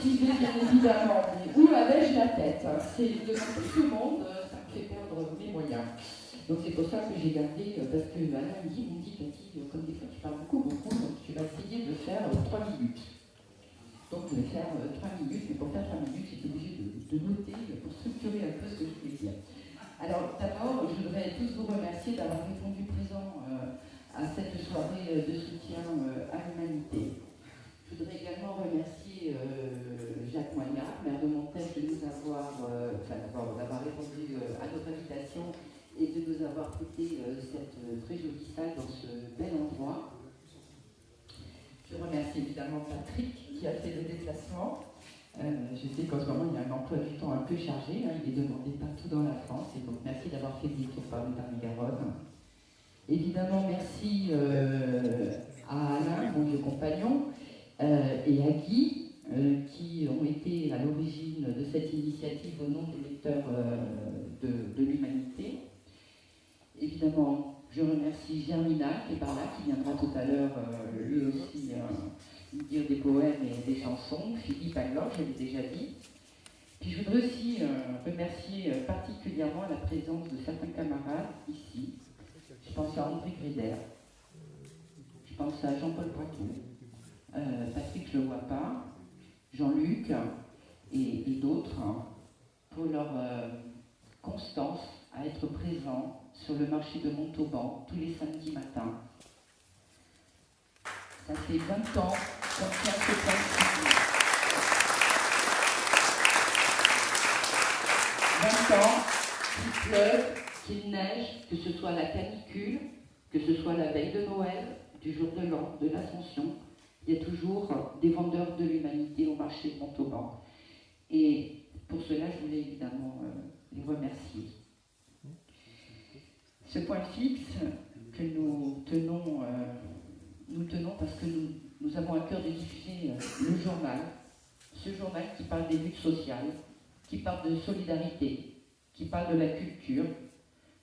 motivé, bien évidemment. Mais où avais-je la tête? C'est devant tout ce monde, ça me fait perdre mes moyens. Donc c'est pour ça que j'ai gardé, parce que Alain me dit, Cathy, comme des fois tu parles beaucoup, donc tu vas essayer de faire 3 minutes. Donc je vais faire 3 minutes, mais pour faire 3 minutes, j'étais obligée de noter pour structurer un peu ce que je voulais dire. Alors d'abord, je voudrais tous vous remercier d'avoir répondu présent à cette soirée de soutien à l'humanité. Je voudrais également remercier Jacques Moignard, maire de Montaigne, de nous d'avoir répondu à notre invitation et de nous avoir prêté cette très jolie salle dans ce bel endroit. Je remercie évidemment Patrick qui a fait le déplacement. Je sais qu'en ce moment il y a un emploi du temps un peu chargé, hein, il est demandé partout dans la France, et donc merci d'avoir fait le détour par le Tarn-et-Garonne. Évidemment, merci à Alain, mon vieux compagnon, et à Guy, qui ont été à l'origine de cette initiative au nom des lecteurs de l'humanité. Évidemment, je remercie Germina, qui est par là, qui viendra tout à l'heure, lui aussi, nous dire des poèmes et des chansons. Philippe Aglor, je l'ai déjà dit. Puis je voudrais aussi remercier particulièrement la présence de certains camarades ici. Je pense à André Gréder, je pense à Jean-Paul Poitou, Patrick, je ne le vois pas, Jean-Luc et d'autres, hein, pour leur constance à être présents sur le marché de Montauban tous les samedis matins. Ça fait 20 ans qu'on tient ce principe. 20 ans qu'il pleuve, qu'il neige, que ce soit la canicule, que ce soit la veille de Noël, du jour de l'an, de l'Ascension, il y a toujours des vendeurs de l'humanité au marché de Montauban. Et pour cela, je voulais évidemment les remercier. Ce point fixe que nous tenons parce que nous avons à cœur de diffuser le journal, ce journal qui parle des luttes sociales, qui parle de solidarité, qui parle de la culture,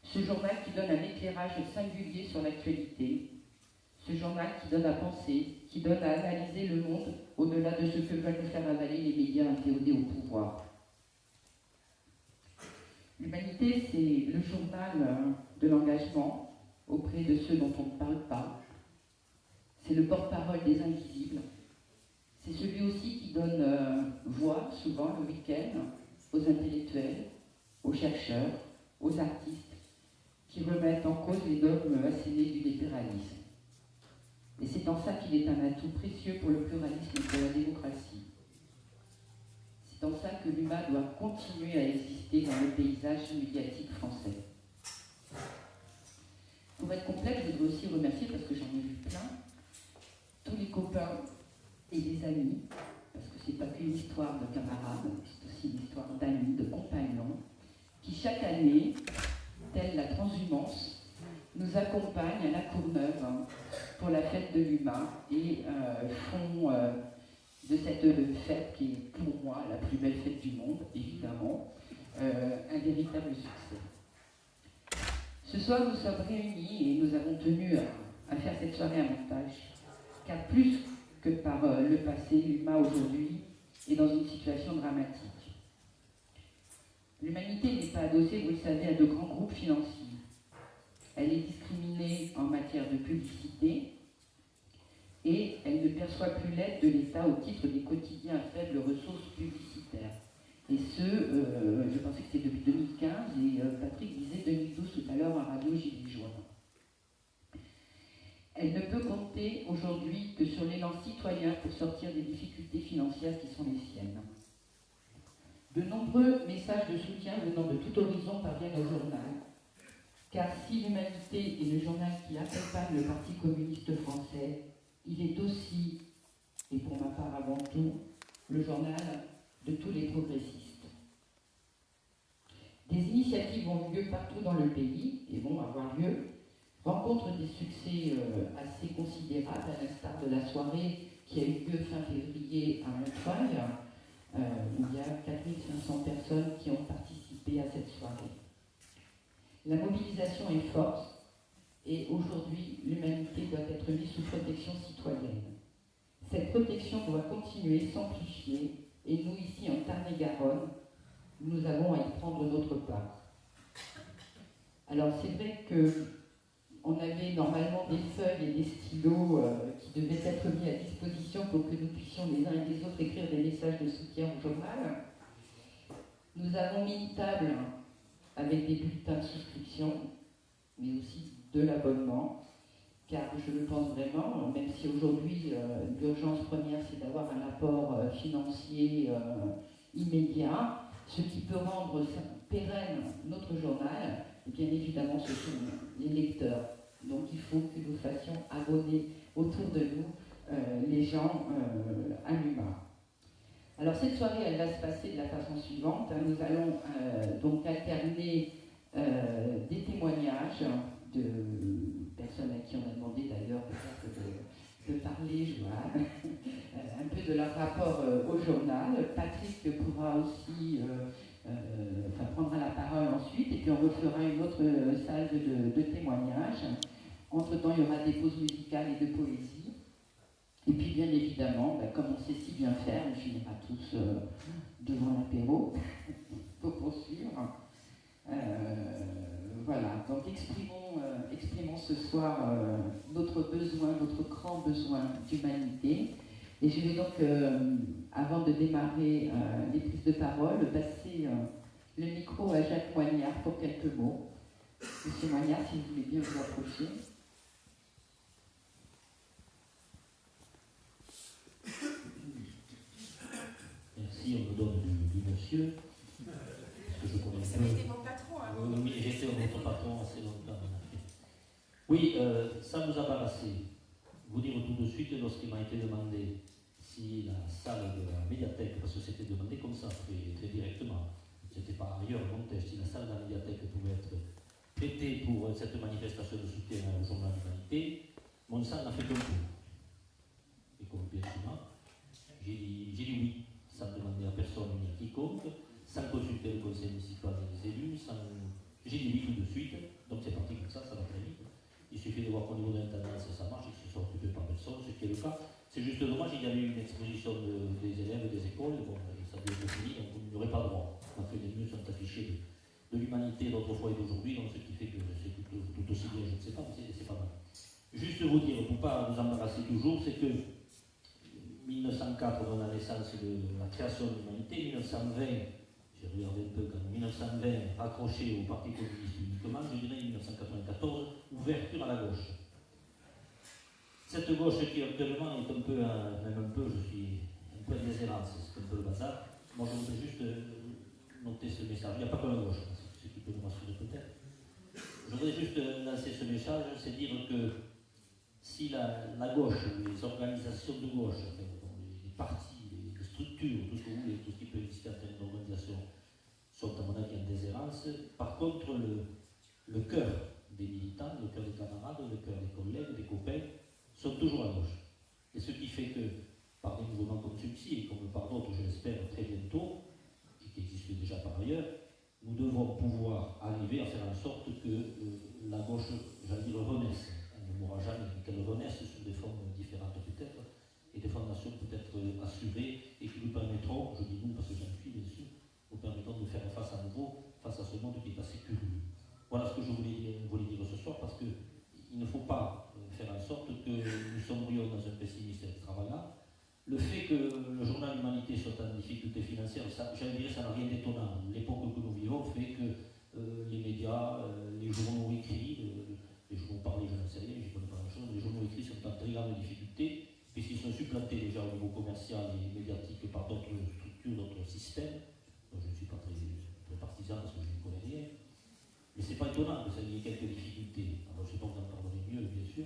ce journal qui donne un éclairage singulier sur l'actualité, ce journal qui donne à penser, qui donne à analyser le monde au-delà de ce que veulent nous faire avaler les médias inféodés au pouvoir. L'humanité, c'est le journal de l'engagement auprès de ceux dont on ne parle pas. C'est le porte-parole des invisibles. C'est celui aussi qui donne voix, souvent le week-end, aux intellectuels, aux chercheurs, aux artistes, qui remettent en cause les dogmes assénés du libéralisme. Et c'est en ça qu'il est un atout précieux pour le pluralisme et pour la démocratie. C'est en ça que l'UMA doit continuer à exister dans le paysage médiatique français. Pour être complet, je voudrais aussi remercier, parce que j'en ai vu plein, tous les copains et les amis, parce que c'est pas qu'une histoire de camarades, c'est aussi une histoire d'amis, de compagnons, qui chaque année, telle la transhumance, nous accompagnent à la Courneuve pour la fête de l'UMA et font de cette fête, qui est pour moi la plus belle fête du monde, évidemment, un véritable succès. Ce soir, nous sommes réunis et nous avons tenu à faire cette soirée à montage, car plus que par le passé, l'UMA aujourd'hui est dans une situation dramatique. L'humanité n'est pas adossée, vous le savez, à de grands groupes financiers. Elle est discriminée en matière de publicité et elle ne perçoit plus l'aide de l'État au titre des quotidiens à faibles ressources publicitaires. Et je pensais que c'était depuis 2015 et Patrick disait 2012 tout à l'heure à Radio Gilets jaunes. Elle ne peut compter aujourd'hui que sur l'élan citoyen pour sortir des difficultés financières qui sont les siennes. De nombreux messages de soutien venant de tout horizon parviennent au journal, car si l'humanité est le journal qui accompagne le Parti communiste français, il est aussi, et pour ma part avant tout, le journal de tous les progressistes. Des initiatives ont lieu partout dans le pays, et vont avoir lieu, rencontrent des succès assez considérables, à l'instar de la soirée qui a eu lieu fin février à Montreuil, où il y a 4500 personnes qui ont participé à cette soirée. La mobilisation est forte et aujourd'hui, l'humanité doit être mise sous protection citoyenne. Cette protection doit continuer, s'amplifier Et nous, ici, en Tarn-et-Garonne, nous avons à y prendre notre part. Alors, c'est vrai qu'on avait normalement des feuilles et des stylos qui devaient être mis à disposition pour que nous puissions les uns et les autres écrire des messages de soutien au journal. Nous avons mis une table avec des bulletins de souscription, mais aussi de l'abonnement, car je le pense vraiment, même si aujourd'hui l'urgence première c'est d'avoir un apport financier immédiat, ce qui peut rendre pérenne notre journal, et bien évidemment ce sont les lecteurs. Donc il faut que nous fassions abonner autour de nous les gens à l'humain. Alors cette soirée, elle va se passer de la façon suivante. Nous allons donc alterner des témoignages de personnes à qui on a demandé d'ailleurs de parler, un peu de leur rapport au journal. Patrick pourra aussi prendra la parole ensuite, et puis on refera une autre salle de témoignages. Entre-temps, il y aura des pauses musicales et de poésie. Et puis bien évidemment, comme on sait si bien faire, on finira tous devant l'apéro pour poursuivre. Voilà, donc exprimons ce soir notre besoin, notre grand besoin d'humanité. Et je vais donc, avant de démarrer les prises de parole, passer le micro à Jacques Moignard pour quelques mots. Monsieur Moignard, si vous voulez bien vous approcher. Merci, on me donne du monsieur. Parce que je connais ça a été mon patron avant. Oui, j'étais votre patron assez longtemps. Oui, ça nous a embarrassé. Vous dire tout de suite, lorsqu'il m'a été demandé si la salle de la médiathèque, parce que c'était demandé comme ça, très directement, c'était pas ailleurs au Montège, si la salle de la médiathèque pouvait être prêtée pour cette manifestation de soutien au journal d'humanité, mon sang n'a fait qu'un coup. Et comme bien souvent, j'ai dit oui, sans demander à personne ni à quiconque, sans consulter le conseil municipal et les élus, j'ai dit oui tout de suite, donc c'est parti comme ça va très vite. Il suffit de voir qu'au niveau de l'intendance ça marche, ils se sont occupés par personne, ce qui est le cas. C'est juste dommage, il y avait eu une exposition des élèves, des écoles, bon, ça devait être fini, donc on n'y aurait pas droit. On a fait des murs sont affichés de l'humanité d'autrefois et d'aujourd'hui, donc ce qui fait que c'est tout aussi bien, je ne sais pas, mais c'est pas mal. Juste vous dire, pour ne pas vous embarrasser toujours, c'est que 1904 dans la naissance de la création de l'humanité, 1920, j'ai regardé un peu quand même, 1920 raccroché au Parti communiste uniquement, je dirais 1994, ouverture à la gauche. Cette gauche qui actuellement est un peu, même un peu, je suis un peu en déshérence, c'est un peu le bazar. Moi je voudrais juste noter ce message, il n'y a pas que la gauche, ce qui peut nous rassurer peut-être. Je voudrais juste lancer ce message, c'est dire que si la gauche, les organisations de gauche, les partis, les structures, tout ce que vous voulez, tout ce qui peut exister en termes d'organisation, sont à mon avis en déshérence. Par contre, le cœur des militants, le cœur des camarades, le cœur des collègues, des copains, sont toujours à gauche. Et ce qui fait que, par des mouvements comme celui-ci, et comme par d'autres, je l'espère, très bientôt, et qui existent déjà par ailleurs, nous devons pouvoir arriver à faire en sorte que la gauche, j'allais dire, renaisse. Elle ne mourra jamais, mais qu'elle renaisse sous des formes différentes peut-être, et des fondations peut-être assurées, et qui nous permettront, je dis nous parce que j'en suis bien sûr, nous permettront de faire face à nouveau, face à ce monde qui est assez curieux. Voilà ce que je voulais dire ce soir, parce qu'il ne faut pas faire en sorte que nous sombrions dans un pessimisme extravagant. Le fait que le journal Humanité soit en difficulté financière, j'allais dire, ça n'a rien d'étonnant. L'époque que nous vivons fait que les médias, les journaux écrits, les journaux parlés, je n'en sais rien, je ne connais pas grand-chose, les journaux écrits sont en très grande difficulté, puisqu'ils sont supplantés déjà au niveau commercial et médiatique par d'autres structures, d'autres systèmes. Donc je ne suis pas très partisan parce que je ne connais rien. Mais ce n'est pas étonnant que ça y ait quelques difficultés. Alors je sais pas que vous en parlerez mieux, bien sûr.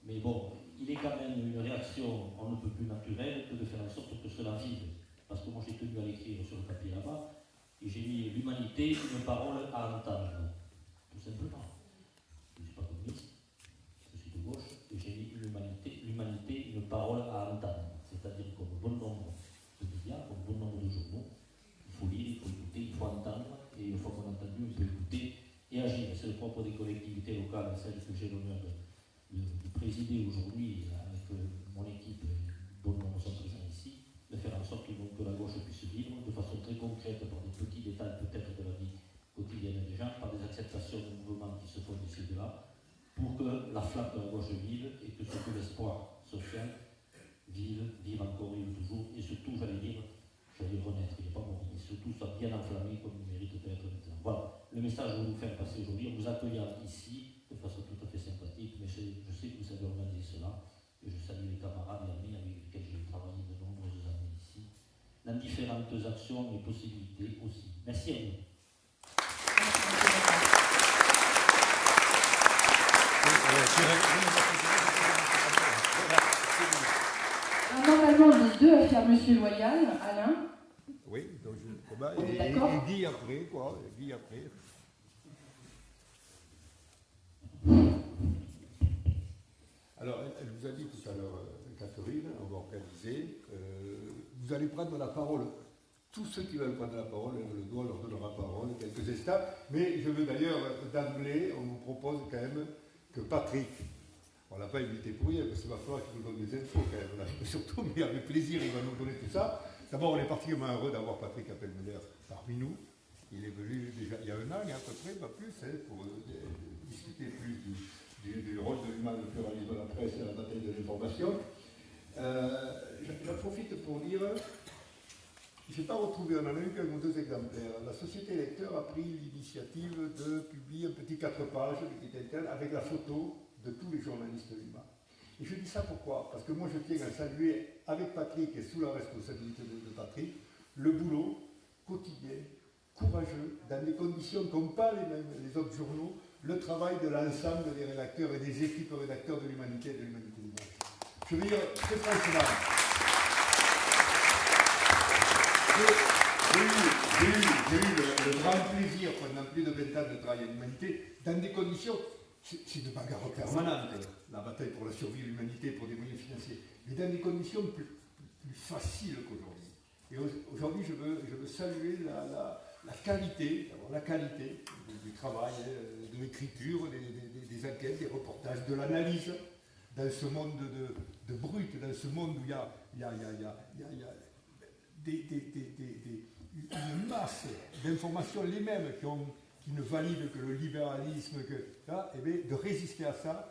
Mais bon, il est quand même une réaction on ne peut plus naturelle que de faire en sorte que cela vive. Parce que moi j'ai tenu à l'écrire sur le papier là-bas, et j'ai mis l'humanité, une parole à entendre. Tout simplement. Je ne suis pas communiste, je suis de gauche, et j'ai mis l'humanité, une parole à entendre. C'est-à-dire comme bon nombre de médias, comme bon nombre de journaux, il faut lire, il faut écouter, il faut entendre, et une fois qu'on a entendu, on peut écouter et agir. C'est le propre des collectivités locales, celles que j'ai l'honneur de présider aujourd'hui avec mon équipe, dont nous sommes présents ici. de faire en sorte que la gauche puisse vivre de façon très concrète par des petits détails peut-être de la vie quotidienne des gens, par des acceptations de mouvements qui se font ici et de là, pour que la flamme de la gauche vive et que surtout l'espoir social vive encore et toujours, et surtout, j'allais dire renaître, il n'est pas mort, mais surtout soit bien enflammé comme il mérite d'être maintenant. Voilà, le message que je vais vous faire passer aujourd'hui, en vous accueillant ici de façon tout à fait sympathique, mais je sais que vous savez organiser cela, et je salue les camarades et amis avec lesquels j'ai travaillé de nombreuses années ici, dans différentes actions et possibilités aussi. Merci à vous. Normalement, les deux à faire Monsieur Loyal, Alain. Oui, donc et Guy après, quoi. Guy après. Alors, elle vous a dit tout à l'heure, Catherine, on va organiser. Vous allez prendre la parole. Tous ceux qui veulent prendre la parole, le doigt leur donnera la parole, quelques instants. Mais je veux d'ailleurs, d'emblée, on vous propose quand même que Patrick, on ne l'a pas invité pour rien, parce qu'il va falloir qu'il nous donne des infos quand même, là. Surtout, mais avec plaisir, il va nous donner tout ça. D'abord, on est particulièrement heureux d'avoir Patrick Appelmuller parmi nous. Il est venu déjà il y a un an, et à peu près, pas plus, hein, pour discuter plus du rôle de l'humain, le pluralisme de la presse et la bataille de l'information. J'en profite pour dire, je n'ai pas retrouvé, on en a eu qu'un ou deux exemplaires. La Société Lecteur a pris l'initiative de publier un petit 4 pages qui est interne avec la photo de tous les journalistes humains. Et je dis ça pourquoi? Parce que moi je tiens à saluer avec Patrick et sous la responsabilité de Patrick le boulot quotidien, courageux, dans des conditions qu'ont pas les autres journaux, le travail de l'ensemble des rédacteurs et des équipes rédacteurs de l'Humanité et de l'Humanité Libre. Je veux dire très franchement, j'ai eu le grand plaisir pendant plus de 20 ans de travailler à l'Humanité dans des conditions. C'est de bagarre permanente, la bataille pour la survie de l'humanité, pour des moyens financiers, mais dans des conditions plus faciles qu'aujourd'hui. Et aujourd'hui, je veux saluer la qualité du travail, de l'écriture, des enquêtes, des reportages, de l'analyse, dans ce monde de brut, dans ce monde où il y a une masse d'informations les mêmes qui ne valide que le libéralisme, et bien, de résister à ça,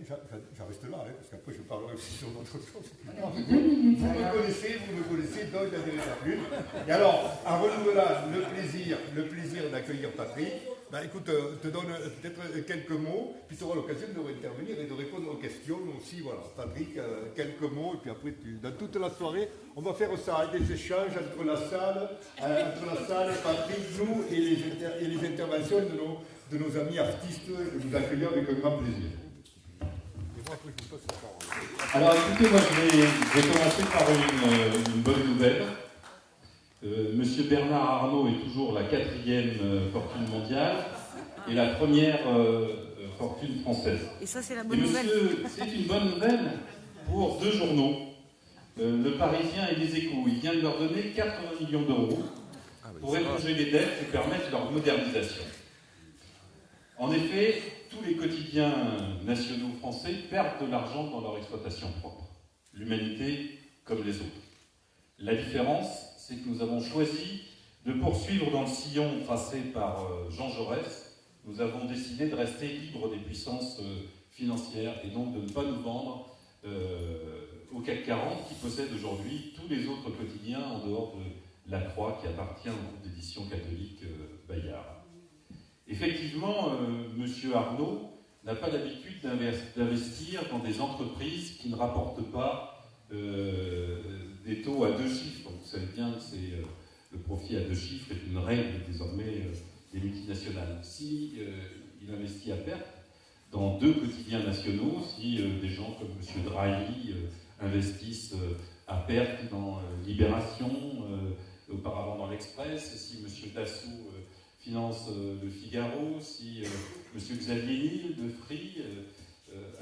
j'en reste là, parce qu'après je parlerai aussi sur d'autres choses. Vous me connaissez, donc la vérité. Et alors, en renouvelant le plaisir d'accueillir Patrick, écoute, te donne peut-être quelques mots, puis tu auras l'occasion de réintervenir et de répondre aux questions aussi. Voilà, Patrick, quelques mots, et puis après, dans toute la soirée, on va faire ça, des échanges entre la salle et Patrick, nous, et les interventions de nos amis artistes, que nous accueillons avec un grand plaisir. Alors écoutez, moi je vais commencer par une bonne nouvelle. Monsieur Bernard Arnault est toujours la 4e fortune mondiale et la première fortune française. Et ça c'est la bonne nouvelle. C'est une bonne nouvelle pour 2 journaux, Le Parisien et Les Échos. Il vient de leur donner 80 millions d'euros pour éponger les dettes et permettre leur modernisation. En effet, tous les quotidiens nationaux français perdent de l'argent dans leur exploitation propre, l'Humanité comme les autres. La différence, c'est que nous avons choisi de poursuivre dans le sillon tracé par Jean Jaurès. Nous avons décidé de rester libres des puissances financières et donc de ne pas nous vendre au CAC 40 qui possède aujourd'hui tous les autres quotidiens en dehors de La Croix qui appartient au groupe d'édition catholique Bayard. Effectivement, M. Arnault n'a pas l'habitude d'investir dans des entreprises qui ne rapportent pas des taux à 2 chiffres. Vous savez bien que le profit à 2 chiffres est une règle désormais des multinationales. Si il investit à perte dans 2 quotidiens nationaux, si des gens comme M. Drahi investissent à perte dans Libération, auparavant dans l'Express, si M. Dassault finance Le Figaro, si M. Xavier Niel de Free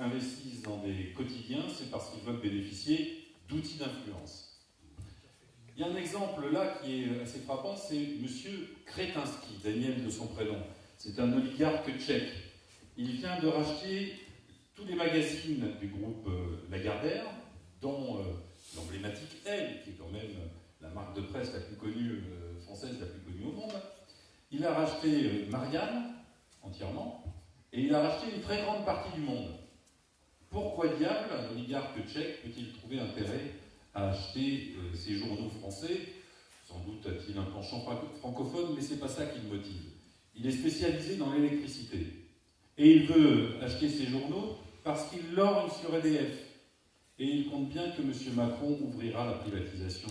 investissent dans des quotidiens, c'est parce qu'ils veulent bénéficier d'outils d'influence. Il y a un exemple là qui est assez frappant, c'est M. Kretinsky, Daniel de son prénom. C'est un oligarque tchèque. Il vient de racheter tous les magazines du groupe Lagardère, dont l'emblématique Elle, qui est quand même Il a racheté Marianne, entièrement, et il a racheté une très grande partie du monde. Pourquoi diable un oligarque tchèque peut-il trouver intérêt à acheter ces journaux français? Sans doute a-t-il un penchant francophone, mais ce n'est pas ça qui le motive. Il est spécialisé dans l'électricité. Et il veut acheter ces journaux parce qu'il lorgne sur EDF. Et il compte bien que M. Macron ouvrira la privatisation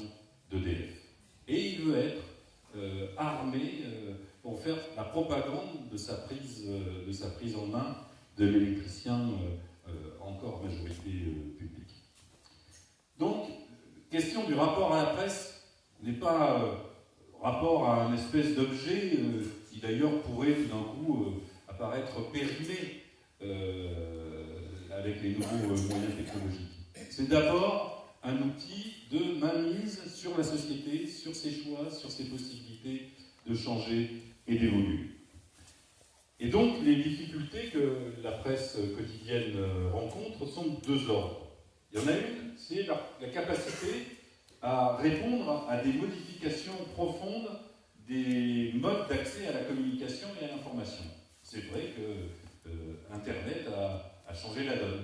d'EDF. Et il veut être armé pour faire la propagande de sa prise en main de l'électricien encore majorité publique. Donc, question du rapport à la presse n'est pas rapport à un espèce d'objet qui d'ailleurs pourrait tout d'un coup apparaître périmé avec les nouveaux moyens technologiques. C'est d'abord un outil de mainmise sur la société, sur ses choix, sur ses possibilités de changer et d'évoluer. Et donc, les difficultés que la presse quotidienne rencontre sont de deux ordres. Il y en a une, c'est la capacité à répondre à des modifications profondes des modes d'accès à la communication et à l'information. C'est vrai que Internet a changé la donne.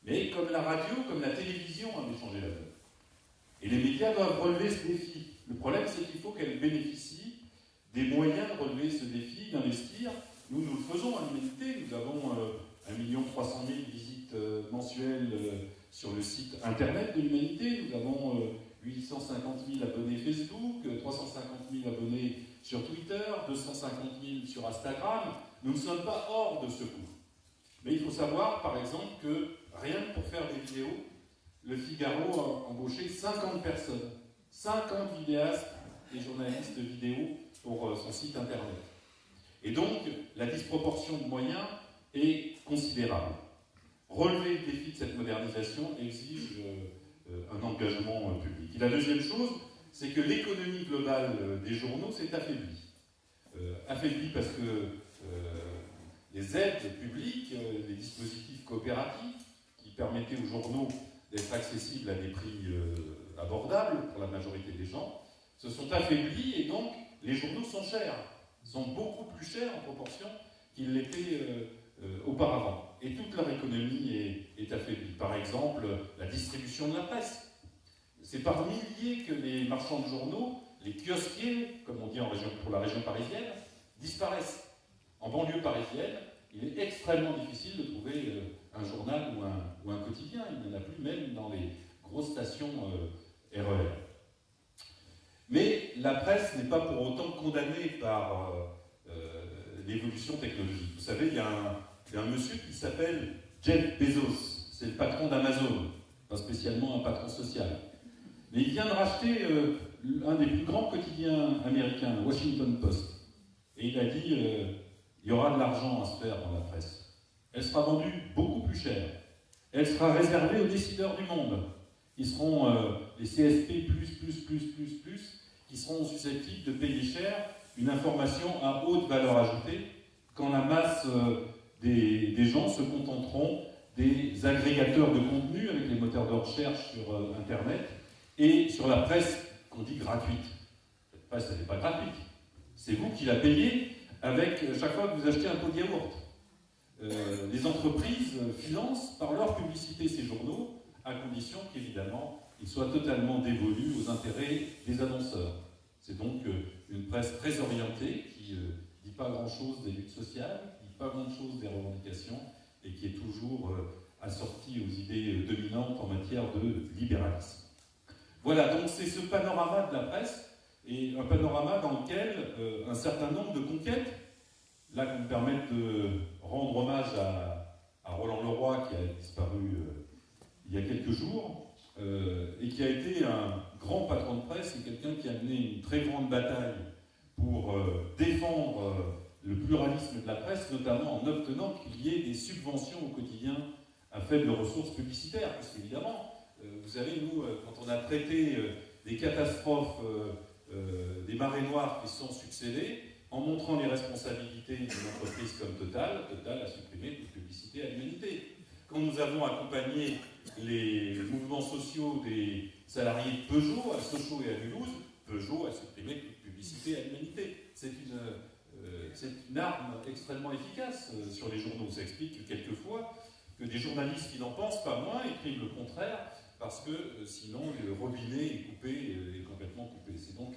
Mais comme la radio, comme la télévision avaient changé la donne. Et les médias doivent relever ce défi. Le problème, c'est qu'il faut qu'elles bénéficient des moyens de relever ce défi, d'investir. Nous le faisons à l'Humanité. Nous avons 1 300 000 visites mensuelles sur le site internet de l'Humanité. Nous avons 850 000 abonnés Facebook, 350 000 abonnés sur Twitter, 250 000 sur Instagram. Nous ne sommes pas hors de ce coup. Mais il faut savoir, par exemple, que rien que pour faire des vidéos, le Figaro a embauché 50 personnes, 50 vidéastes et journalistes vidéo pour son site internet. Et donc, la disproportion de moyens est considérable. Relever le défi de cette modernisation exige un engagement public. Et la deuxième chose, c'est que l'économie globale des journaux s'est affaiblie. Affaiblie parce que les aides publiques, les dispositifs coopératifs qui permettaient aux journaux d'être accessibles à des prix abordables pour la majorité des gens, se sont affaiblis et donc les journaux sont chers, sont beaucoup plus chers en proportion qu'ils l'étaient auparavant. Et toute leur économie est affaiblie. Par exemple, la distribution de la presse. C'est par milliers que les marchands de journaux, les kiosquiers, comme on dit pour la région parisienne, disparaissent. En banlieue parisienne, il est extrêmement difficile de trouver un journal ou un quotidien. Il n'y en a plus même dans les grosses stations RER. Mais la presse n'est pas pour autant condamnée par l'évolution technologique. Vous savez, il y a un monsieur qui s'appelle Jeff Bezos. C'est le patron d'Amazon, pas spécialement un patron social. Mais il vient de racheter un des plus grands quotidiens américains, le Washington Post. Et il a dit il y aura de l'argent à se faire dans la presse. Elle sera vendue beaucoup plus cher. Elle sera réservée aux décideurs du monde. Ils seront les CSP+++++, qui seront susceptibles de payer cher une information à haute valeur ajoutée quand la masse des gens se contenteront des agrégateurs de contenu avec les moteurs de recherche sur Internet et sur la presse qu'on dit gratuite. Cette presse, elle n'est pas gratuite. C'est vous qui la payez avec chaque fois que vous achetez un pot de yaourt. Les entreprises financent par leur publicité ces journaux, à condition qu'évidemment ils soient totalement dévolus aux intérêts des annonceurs. C'est donc une presse très orientée qui ne dit pas grand-chose des luttes sociales, qui ne dit pas grand-chose des revendications et qui est toujours assortie aux idées dominantes en matière de libéralisme. Voilà, donc c'est ce panorama de la presse et un panorama dans lequel un certain nombre de conquêtes, là qu'on me permette de rendre hommage à Roland Leroy qui a disparu il y a quelques jours, et qui a été un grand patron de presse et quelqu'un qui a mené une très grande bataille pour défendre le pluralisme de la presse, notamment en obtenant qu'il y ait des subventions au quotidien à faible ressources publicitaires. Parce qu'évidemment, vous savez, nous, quand on a traité des catastrophes, des marées noires qui se sont succédées, en montrant les responsabilités d'une entreprise comme Total, Total a supprimé toute publicité à l'Humanité. Quand nous avons accompagné les mouvements sociaux des salariés de Peugeot à Sochaux et à Mulhouse, Peugeot a supprimé toute publicité à l'Humanité. C'est une c'est une arme extrêmement efficace sur les journaux. Ça explique quelquefois que des journalistes qui n'en pensent pas moins écrivent le contraire, parce que sinon le robinet est coupé, est complètement coupé. C'est donc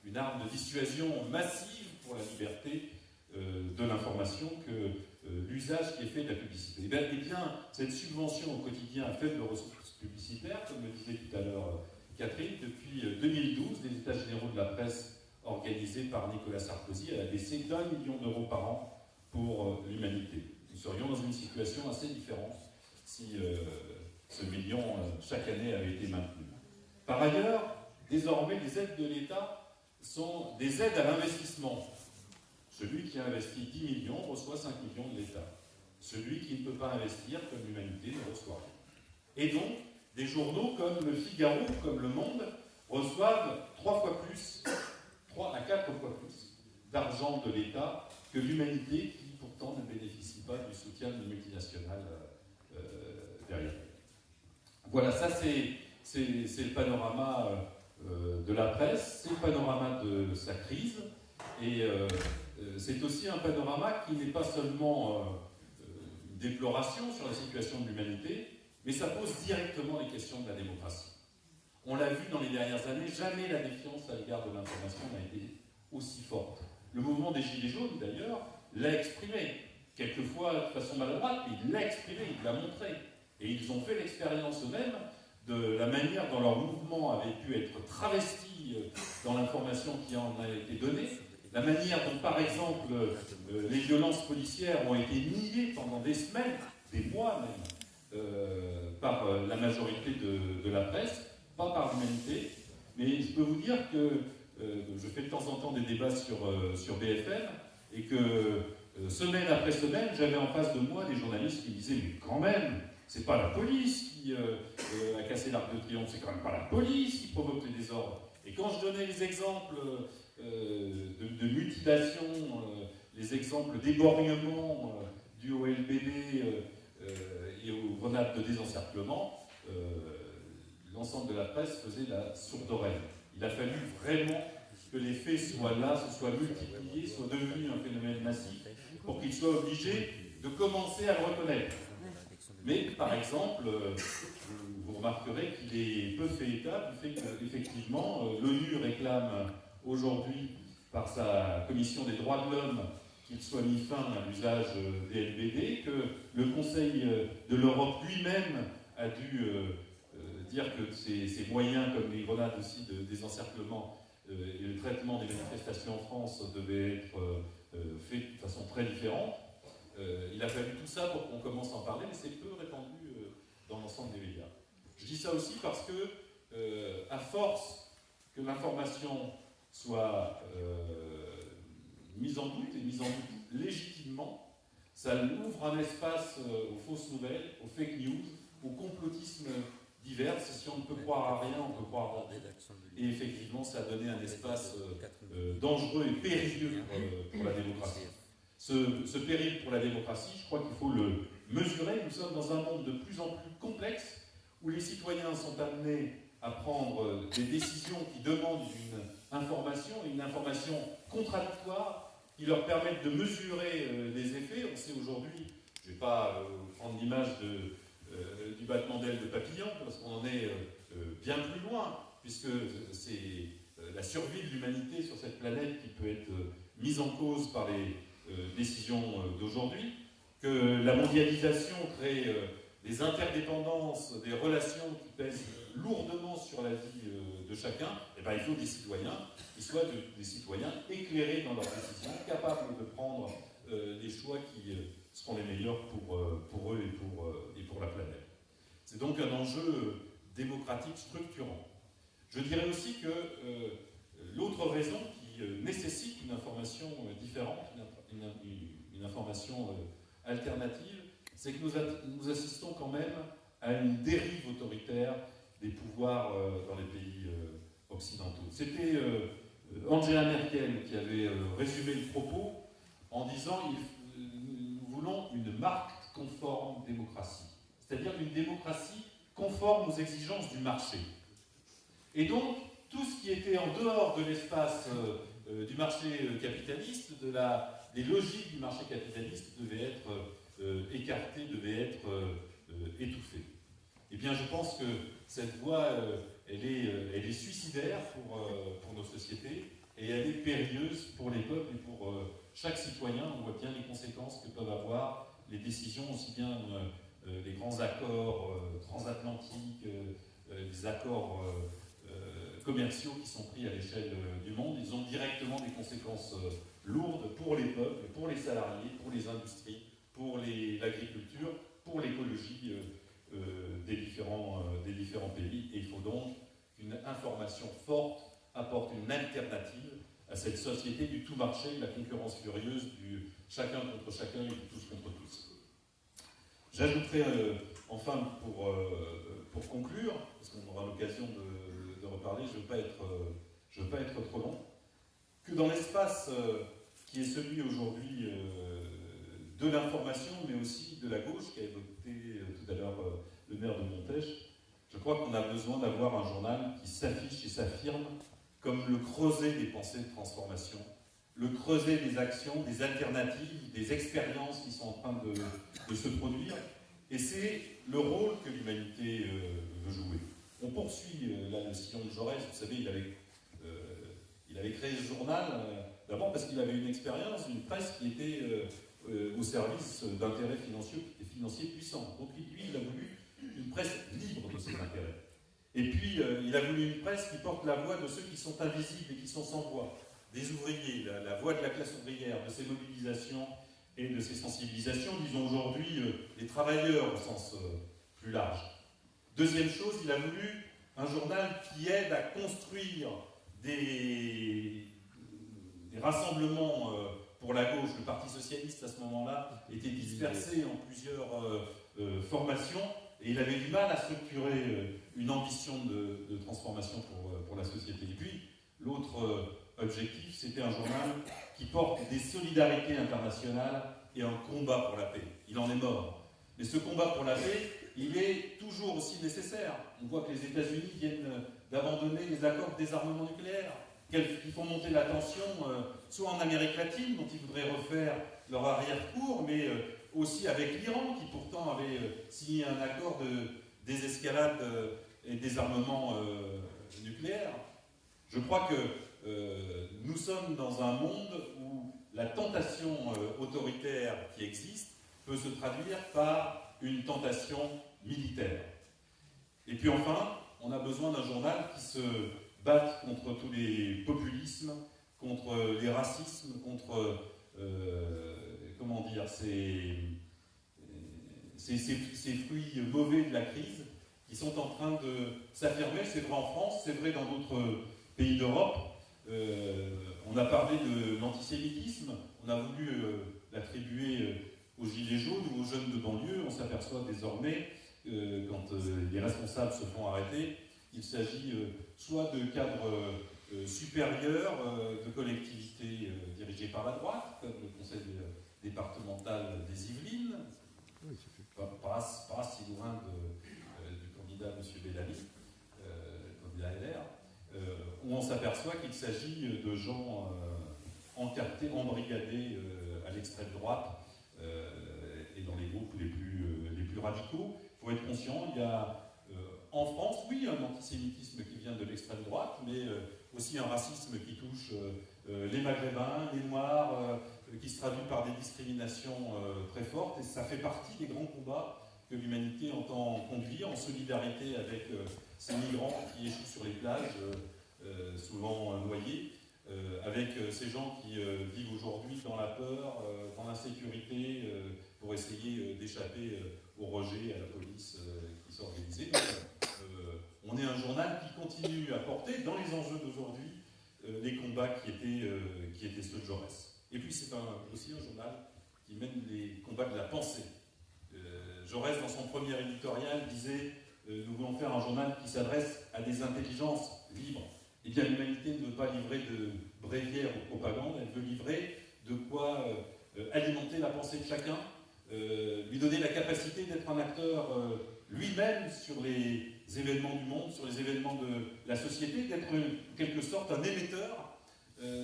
une arme de dissuasion massive pour la liberté de l'information que l'usage qui est fait de la publicité. Eh bien, cette subvention au quotidien à faible ressources publicitaires, comme le disait tout à l'heure Catherine, depuis 2012, les États généraux de la presse organisés par Nicolas Sarkozy a baissé d'1 million d'euros par an pour l'humanité. Nous serions dans une situation assez différente si ce million chaque année avait été maintenu. Par ailleurs, désormais, les aides de l'État sont des aides à l'investissement. Celui qui a investi 10 millions reçoit 5 millions de l'État. Celui qui ne peut pas investir, comme l'humanité, ne reçoit rien. Et donc, des journaux comme Le Figaro, comme Le Monde, reçoivent 3 à 4 fois plus d'argent de l'État que l'humanité, qui pourtant ne bénéficie pas du soutien de multinationales derrière. Voilà, ça c'est le panorama de la presse, c'est le panorama de sa crise, et c'est aussi un panorama qui n'est pas seulement une déploration sur la situation de l'humanité, mais ça pose directement les questions de la démocratie. On l'a vu dans les dernières années, jamais la défiance à l'égard de l'information n'a été aussi forte. Le mouvement des Gilets jaunes, d'ailleurs, l'a exprimé, quelquefois de façon maladroite, mais il l'a exprimé, il l'a montré. Et ils ont fait l'expérience eux-mêmes de la manière dont leur mouvement avait pu être travesti dans l'information qui en a été donnée, la manière dont, par exemple, les violences policières ont été niées pendant des semaines, des mois même, par la majorité de la presse, pas par l'humanité. Mais je peux vous dire que je fais de temps en temps des débats sur BFM, et que semaine après semaine, j'avais en face de moi des journalistes qui me disaient « mais quand même, c'est pas la police qui a cassé l'Arc de Triomphe, c'est quand même pas la police qui provoque les désordres ». Et quand je donnais les exemples de mutilation, les exemples d'éborgnement dus au LBD et aux grenades de désencerclement, l'ensemble de la presse faisait la sourde oreille. Il a fallu vraiment que les faits soient là, se soient multipliés, soient devenus un phénomène massif, pour qu'ils soient obligés de commencer à le reconnaître. Mais, par exemple, vous remarquerez qu'il est peu fait état du fait qu'effectivement, l'ONU réclame aujourd'hui, par sa commission des droits de l'homme, qu'il soit mis fin à l'usage des LBD, que le Conseil de l'Europe lui-même a dû dire que ces moyens, comme les grenades aussi de désencerclement et le traitement des manifestations en France, devaient être faits de façon très différente. Il a fallu tout ça pour qu'on commence à en parler, mais c'est peu répandu dans l'ensemble des médias. Je dis ça aussi parce que, à force que l'information soit mise en doute, et mise en doute légitimement, ça ouvre un espace aux fausses nouvelles, aux fake news, au complotisme divers. Si on ne peut croire à rien, on peut croire à rien. Et effectivement, ça a donné un espace dangereux et périlleux pour la démocratie. Ce péril pour la démocratie, je crois qu'il faut le mesurer. Nous sommes dans un monde de plus en plus complexe, où les citoyens sont amenés à prendre des décisions qui demandent une information contradictoire, qui leur permettent de mesurer les effets. On sait aujourd'hui, je ne vais pas prendre l'image du battement d'aile de papillon, parce qu'on en est bien plus loin, puisque c'est la survie de l'humanité sur cette planète qui peut être mise en cause par les décisions d'aujourd'hui, que la mondialisation crée des interdépendances, des relations qui pèsent lourdement sur la vie de chacun. Et bien, il faut des citoyens qui soient des citoyens éclairés dans leurs décisions, capables de prendre les choix qui seront les meilleurs pour eux et pour la planète. C'est donc un enjeu démocratique structurant. Je dirais aussi que l'autre raison qui nécessite une information différente, une information alternative, c'est que nous assistons quand même à une dérive autoritaire des pouvoirs dans les pays occidentaux. C'était Angela Merkel qui avait résumé le propos en disant « Nous voulons une marque conforme démocratie », c'est-à-dire une démocratie conforme aux exigences du marché. Et donc, tout ce qui était en dehors de l'espace du marché capitaliste, des logiques du marché capitaliste devaient être écartées, devaient être étouffées. Eh bien, je pense que cette voie, elle est suicidaire pour nos sociétés, et elle est périlleuse pour les peuples et pour chaque citoyen. On voit bien les conséquences que peuvent avoir les décisions, aussi bien les grands accords transatlantiques, les accords commerciaux qui sont pris à l'échelle du monde. Ils ont directement des conséquences lourdes pour les peuples, pour les salariés, pour les industries, pour l'agriculture, pour l'écologie des différents pays. Et il faut donc qu'une information forte apporte une alternative à cette société du tout marché, de la concurrence furieuse, du chacun contre chacun et du tous contre tous. J'ajouterai enfin, pour conclure, parce qu'on aura l'occasion de reparler, je ne veux pas être trop long, que dans l'espace qui est celui aujourd'hui de l'information, mais aussi de la gauche, qu'a évoqué tout à l'heure le maire de Montèche, je crois qu'on a besoin d'avoir un journal qui s'affiche et s'affirme comme le creuset des pensées de transformation, le creuset des actions, des alternatives, des expériences qui sont en train de se produire. Et c'est le rôle que l'humanité veut jouer. On poursuit là le sillon de Jaurès. Vous savez, il avait créé ce journal d'abord parce qu'il avait une expérience, une presse qui était au service d'intérêts financiers puissants. Donc lui, il a voulu une presse libre de ses intérêts. Et puis, il a voulu une presse qui porte la voix de ceux qui sont invisibles et qui sont sans voix, des ouvriers, la voix de la classe ouvrière, de ses mobilisations et de ses sensibilisations, disons aujourd'hui les travailleurs au sens plus large. Deuxième chose, il a voulu un journal qui aide à construire des rassemblements pour la gauche. Le Parti socialiste, à ce moment-là, était dispersé en plusieurs formations, et il avait du mal à structurer une ambition de transformation pour la société. Et puis, l'autre objectif, c'était un journal qui porte des solidarités internationales et un combat pour la paix. Il en est mort. Mais ce combat pour la paix, il est toujours aussi nécessaire. On voit que les États-Unis viennent d'abandonner les accords de désarmement nucléaire, qui font monter la tension, soit en Amérique latine, dont ils voudraient refaire leur arrière-cour, mais aussi avec l'Iran, qui pourtant avait signé un accord de désescalade et désarmement nucléaire. Je crois que nous sommes dans un monde où la tentation autoritaire qui existe peut se traduire par une tentation militaire. Et puis enfin, on a besoin d'un journal qui se batte contre tous les populismes, contre les racismes, contre ces fruits mauvais de la crise qui sont en train de s'affirmer. C'est vrai en France, c'est vrai dans d'autres pays d'Europe. On a parlé de l'antisémitisme, on a voulu l'attribuer aux gilets jaunes ou aux jeunes de banlieue. On s'aperçoit désormais, quand les responsables se font arrêter, il s'agit soit de cadres supérieurs de collectivités dirigées par la droite, comme le conseil départemental des Yvelines, pas si loin du candidat M. Bellamy, candidat LR, où on s'aperçoit qu'il s'agit de gens encartés, embrigadés à l'extrême droite et dans les groupes les plus radicaux. Il faut être conscient, il y a en France, oui, un antisémitisme qui vient de l'extrême droite, mais aussi un racisme qui touche les Maghrébins, les Noirs, qui se traduit par des discriminations très fortes, et ça fait partie des grands combats que l'humanité entend conduire en solidarité avec ces migrants qui échouent sur les plages, souvent noyés, avec ces gens qui vivent aujourd'hui dans la peur, dans l'insécurité, pour essayer d'échapper au rejet, à la police qui s'organise. On est un journal qui continue à porter, dans les enjeux d'aujourd'hui, les combats qui étaient ceux de Jaurès. Et puis c'est aussi un journal qui mène les combats de la pensée. Jaurès, dans son premier éditorial, disait « Nous voulons faire un journal qui s'adresse à des intelligences libres ». Eh bien, l'humanité ne veut pas livrer de bréviaire ou propagande, elle veut livrer de quoi alimenter la pensée de chacun, lui donner la capacité d'être un acteur lui-même sur les événements du monde, sur les événements de la société, d'être en quelque sorte un émetteur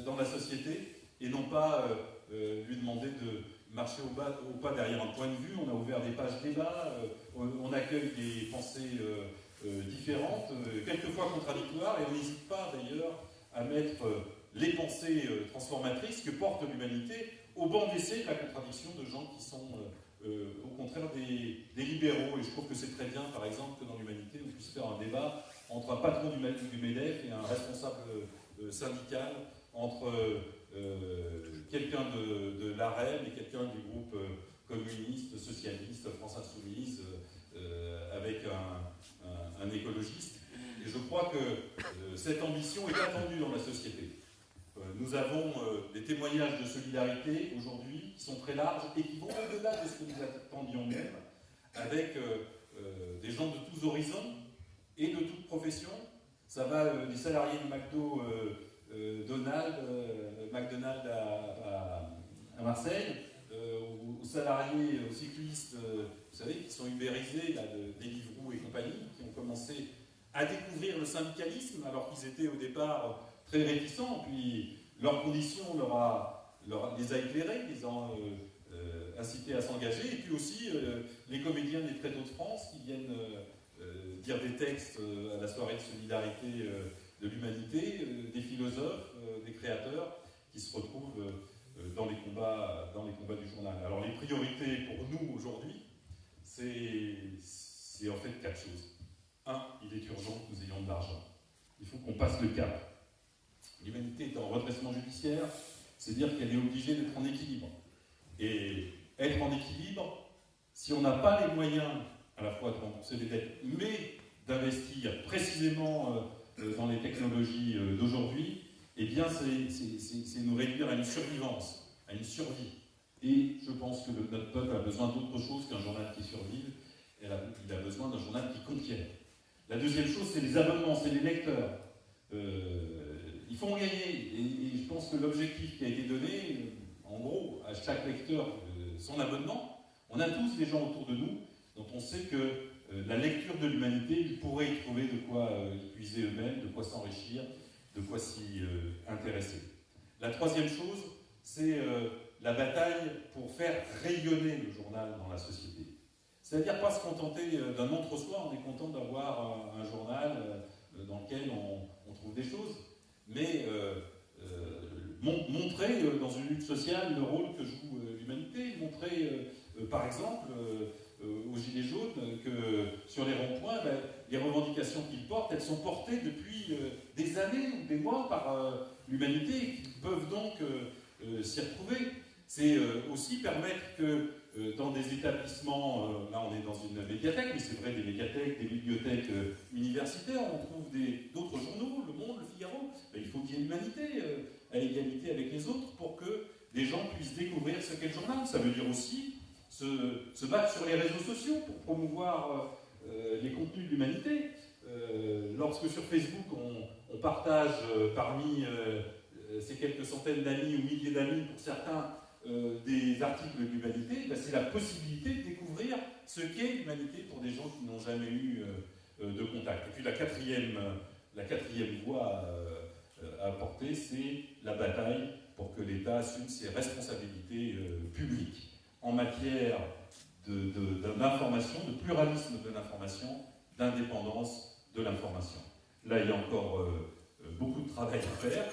dans la société et non pas lui demander de marcher au pas derrière un point de vue. On a ouvert des pages débat, on accueille des pensées différentes, quelquefois contradictoires, et on n'hésite pas d'ailleurs à mettre les pensées transformatrices que porte l'humanité au banc d'essai de la contradiction de gens qui sont au contraire des libéraux. Et je trouve que c'est très bien, par exemple, que dans l'humanité, on puisse faire un débat entre un patron du MEDEF et un responsable syndical, entre quelqu'un de l'AREM et quelqu'un du groupe communiste, socialiste, France Insoumise, avec un écologiste. Et je crois que cette ambition est attendue dans la société. Nous avons des témoignages de solidarité aujourd'hui qui sont très larges et qui vont au-delà de ce que nous attendions même, avec des gens de tous horizons et de toutes professions. Ça va des salariés de McDo, McDonald's à Marseille, aux salariés, aux cyclistes, vous savez, qui sont ubérisés, là, des Deliveroo et compagnie, qui ont commencé à découvrir le syndicalisme alors qu'ils étaient au départ très réticents, puis leurs conditions les a éclairés, les ont incités à s'engager, et puis aussi les comédiens des Très Tôt de France qui viennent dire des textes à la soirée de solidarité de l'humanité, des philosophes, des créateurs qui se retrouvent dans les combats du journal. Alors les priorités pour nous aujourd'hui, c'est en fait 4 choses. 1, il est urgent que nous ayons de l'argent. Il faut qu'on passe le cap. L'humanité est en redressement judiciaire, c'est dire qu'elle est obligée d'être en équilibre. Et être en équilibre, si on n'a pas les moyens à la fois de rembourser les dettes, mais d'investir précisément dans les technologies d'aujourd'hui, eh bien c'est nous réduire à une survivance, à une survie. Et je pense que notre peuple a besoin d'autre chose qu'un journal qui survive, il a besoin d'un journal qui conquiert. La deuxième chose, c'est les abonnements, c'est les lecteurs. Il faut en gagner, et je pense que l'objectif qui a été donné, en gros, à chaque lecteur son abonnement, on a tous des gens autour de nous dont on sait que la lecture de l'humanité, ils pourraient y trouver de quoi y puiser eux-mêmes, de quoi s'enrichir, de quoi s'y intéresser. La troisième chose, c'est la bataille pour faire rayonner le journal dans la société. C'est-à-dire pas se contenter d'un entre-soi, on est content d'avoir un journal dans lequel on trouve des choses, mais montrer dans une lutte sociale le rôle que joue l'humanité, montrer par exemple aux Gilets jaunes que sur les ronds-points, les revendications qu'ils portent, elles sont portées depuis des années ou des mois par l'humanité et qu'ils peuvent donc s'y retrouver. C'est aussi permettre que dans des établissements, là on est dans une médiathèque, mais c'est vrai des médiathèques, des bibliothèques universitaires, on trouve d'autres journaux, Le Monde, Le Figaro, il faut qu'il y ait l'humanité à égalité avec les autres pour que les gens puissent découvrir ce qu'est le journal. Ça veut dire aussi se battre sur les réseaux sociaux pour promouvoir les contenus de l'humanité. Lorsque sur Facebook on partage parmi ces quelques centaines d'amis ou milliers d'amis pour certains des articles de l'humanité, c'est la possibilité de découvrir ce qu'est l'humanité pour des gens qui n'ont jamais eu de contact. Et puis la quatrième voie à apporter, c'est la bataille pour que l'État assume ses responsabilités publiques en matière d'information, de pluralisme de l'information, d'indépendance de l'information. Là, il y a encore beaucoup de travail à faire.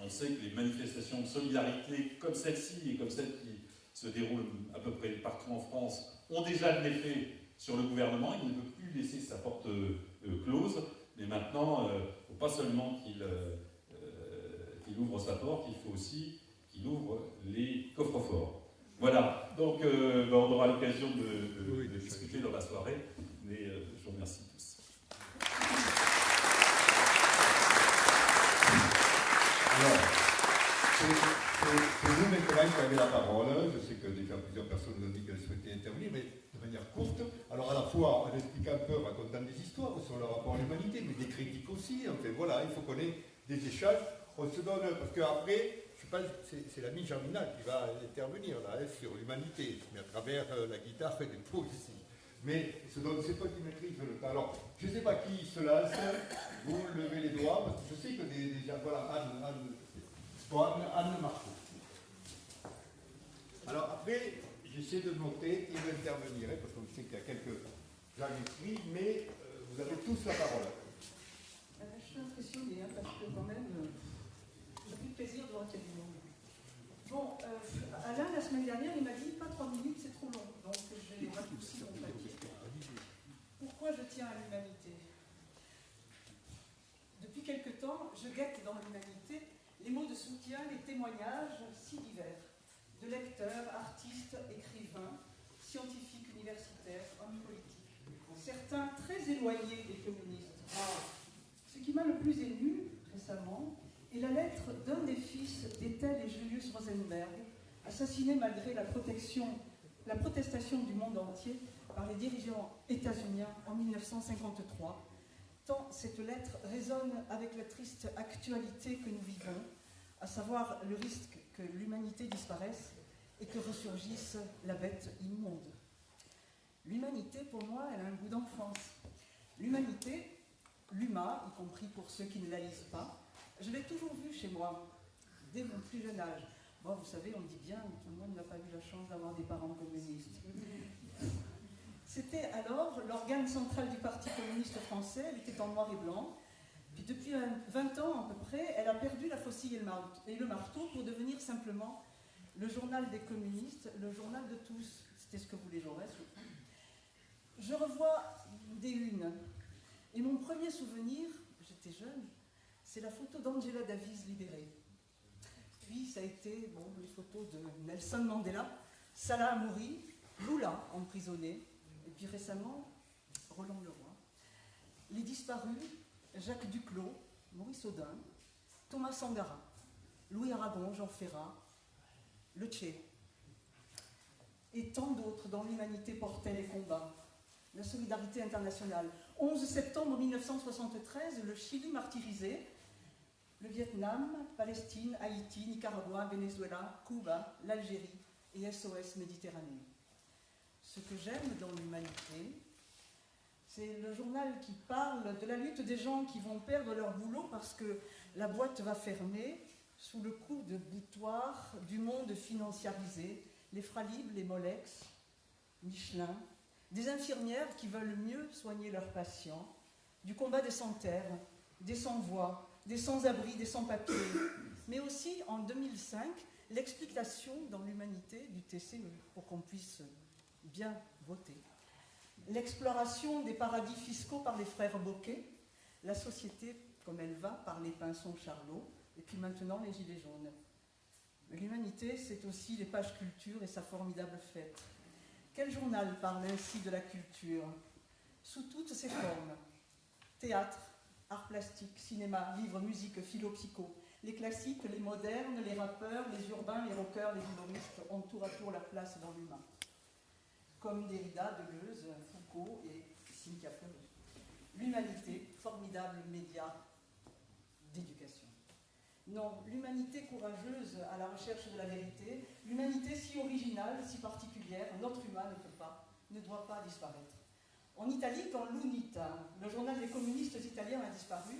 On sait que les manifestations de solidarité comme celle-ci et comme celles qui se déroulent à peu près partout en France ont déjà de l'effet sur le gouvernement. Il ne peut plus laisser sa porte close, mais maintenant, il ne faut pas seulement qu'il ouvre sa porte, il faut aussi qu'il ouvre les coffres-forts. Voilà, donc on aura l'occasion de discuter dans la soirée, mais je vous remercie tous. Alors, c'est vous maintenant qui avez la parole. Je sais que déjà plusieurs personnes nous ont dit qu'elles souhaitaient intervenir, mais de manière courte. Alors à la fois en expliquant un peu, racontant des histoires sur le rapport à l'humanité, mais des critiques aussi. Enfin voilà, il faut qu'on ait des échanges. On se donne, parce qu'après, je pense que c'est l'ami Germinal qui va intervenir là, sur l'humanité, mais à travers la guitare et des poésies. Mais c'est toi qui maîtrise le temps. Alors, je ne sais pas qui se lance, vous levez les doigts, parce que je sais que des gens, voilà, Anne Marceau. Alors après, j'essaie de noter qui veut intervenir, parce qu'on sait qu'il y a quelques gens inscrits, mais vous avez tous la parole. Je suis impressionnée, parce que quand même, j'ai eu le plaisir de voir qu'il y a du monde. Bon, Alain, la semaine dernière, il m'a dit pas 3 minutes, c'est trop long. Donc j'ai raccourci mon papier. Pourquoi je tiens à l'humanité? Depuis quelque temps, je guette dans l'humanité les mots de soutien, les témoignages si divers de lecteurs, artistes, écrivains, scientifiques, universitaires, hommes politiques. Certains très éloignés des communistes. Ce qui m'a le plus ému récemment est la lettre d'un des fils d'Ethel et Julius Rosenberg, assassinés malgré la protestation du monde entier par les dirigeants états-uniens en 1953, tant cette lettre résonne avec la triste actualité que nous vivons, à savoir le risque que l'humanité disparaisse et que ressurgisse la bête immonde. L'humanité, pour moi, elle a un goût d'enfance. L'humanité, l'humain, y compris pour ceux qui ne la lisent pas, je l'ai toujours vu chez moi, dès mon plus jeune âge. Bon, vous savez, on dit bien, tout le monde n'a pas eu la chance d'avoir des parents communistes. C'était alors l'organe central du Parti communiste français, elle était en noir et blanc. Puis depuis 20 ans à peu près, elle a perdu la faucille et le marteau pour devenir simplement le journal des communistes, le journal de tous. C'était ce que voulait Jaurès. Je revois des unes. Et mon premier souvenir, j'étais jeune, c'est la photo d'Angela Davis libérée. Puis ça a été les photos de Nelson Mandela, Salah Hamouri, Lula emprisonné, et puis récemment, Roland Leroy. Les disparus, Jacques Duclos, Maurice Audin, Thomas Sankara, Louis Aragon, Jean Ferrat, Le Tché, et tant d'autres dont l'humanité portait les combats. La solidarité internationale. 11 septembre 1973, le Chili martyrisé, le Vietnam, Palestine, Haïti, Nicaragua, Venezuela, Cuba, l'Algérie et SOS Méditerranée. Ce que j'aime dans l'humanité, c'est le journal qui parle de la lutte des gens qui vont perdre leur boulot parce que la boîte va fermer sous le coup de boutoir du monde financiarisé, les Fralib, les Molex, Michelin, des infirmières qui veulent mieux soigner leurs patients, du combat des sans-terre, des sans-voix, des sans-abri, des sans-papiers, mais aussi, en 2005, l'explication dans l'humanité du TCE, pour qu'on puisse bien voter. L'exploration des paradis fiscaux par les frères Bocquet, la société comme elle va par les Pinson Charlot, et puis maintenant les Gilets jaunes. L'humanité, c'est aussi les pages culture et sa formidable fête. Quel journal parle ainsi de la culture, sous toutes ses formes? Théâtre, art plastique, cinéma, livres, musique, philo, psycho. Les classiques, les modernes, les rappeurs, les urbains, les rockers, les humoristes ont tour à tour la place dans l'humain. Comme Derrida, Deleuze, Foucault et Cynthia Fleury. L'humanité, formidable média d'éducation. Non, l'humanité courageuse à la recherche de la vérité, l'humanité si originale, si particulière, notre humain ne doit pas disparaître. En Italie, quand l'UNITA, le journal des communistes italiens, a disparu,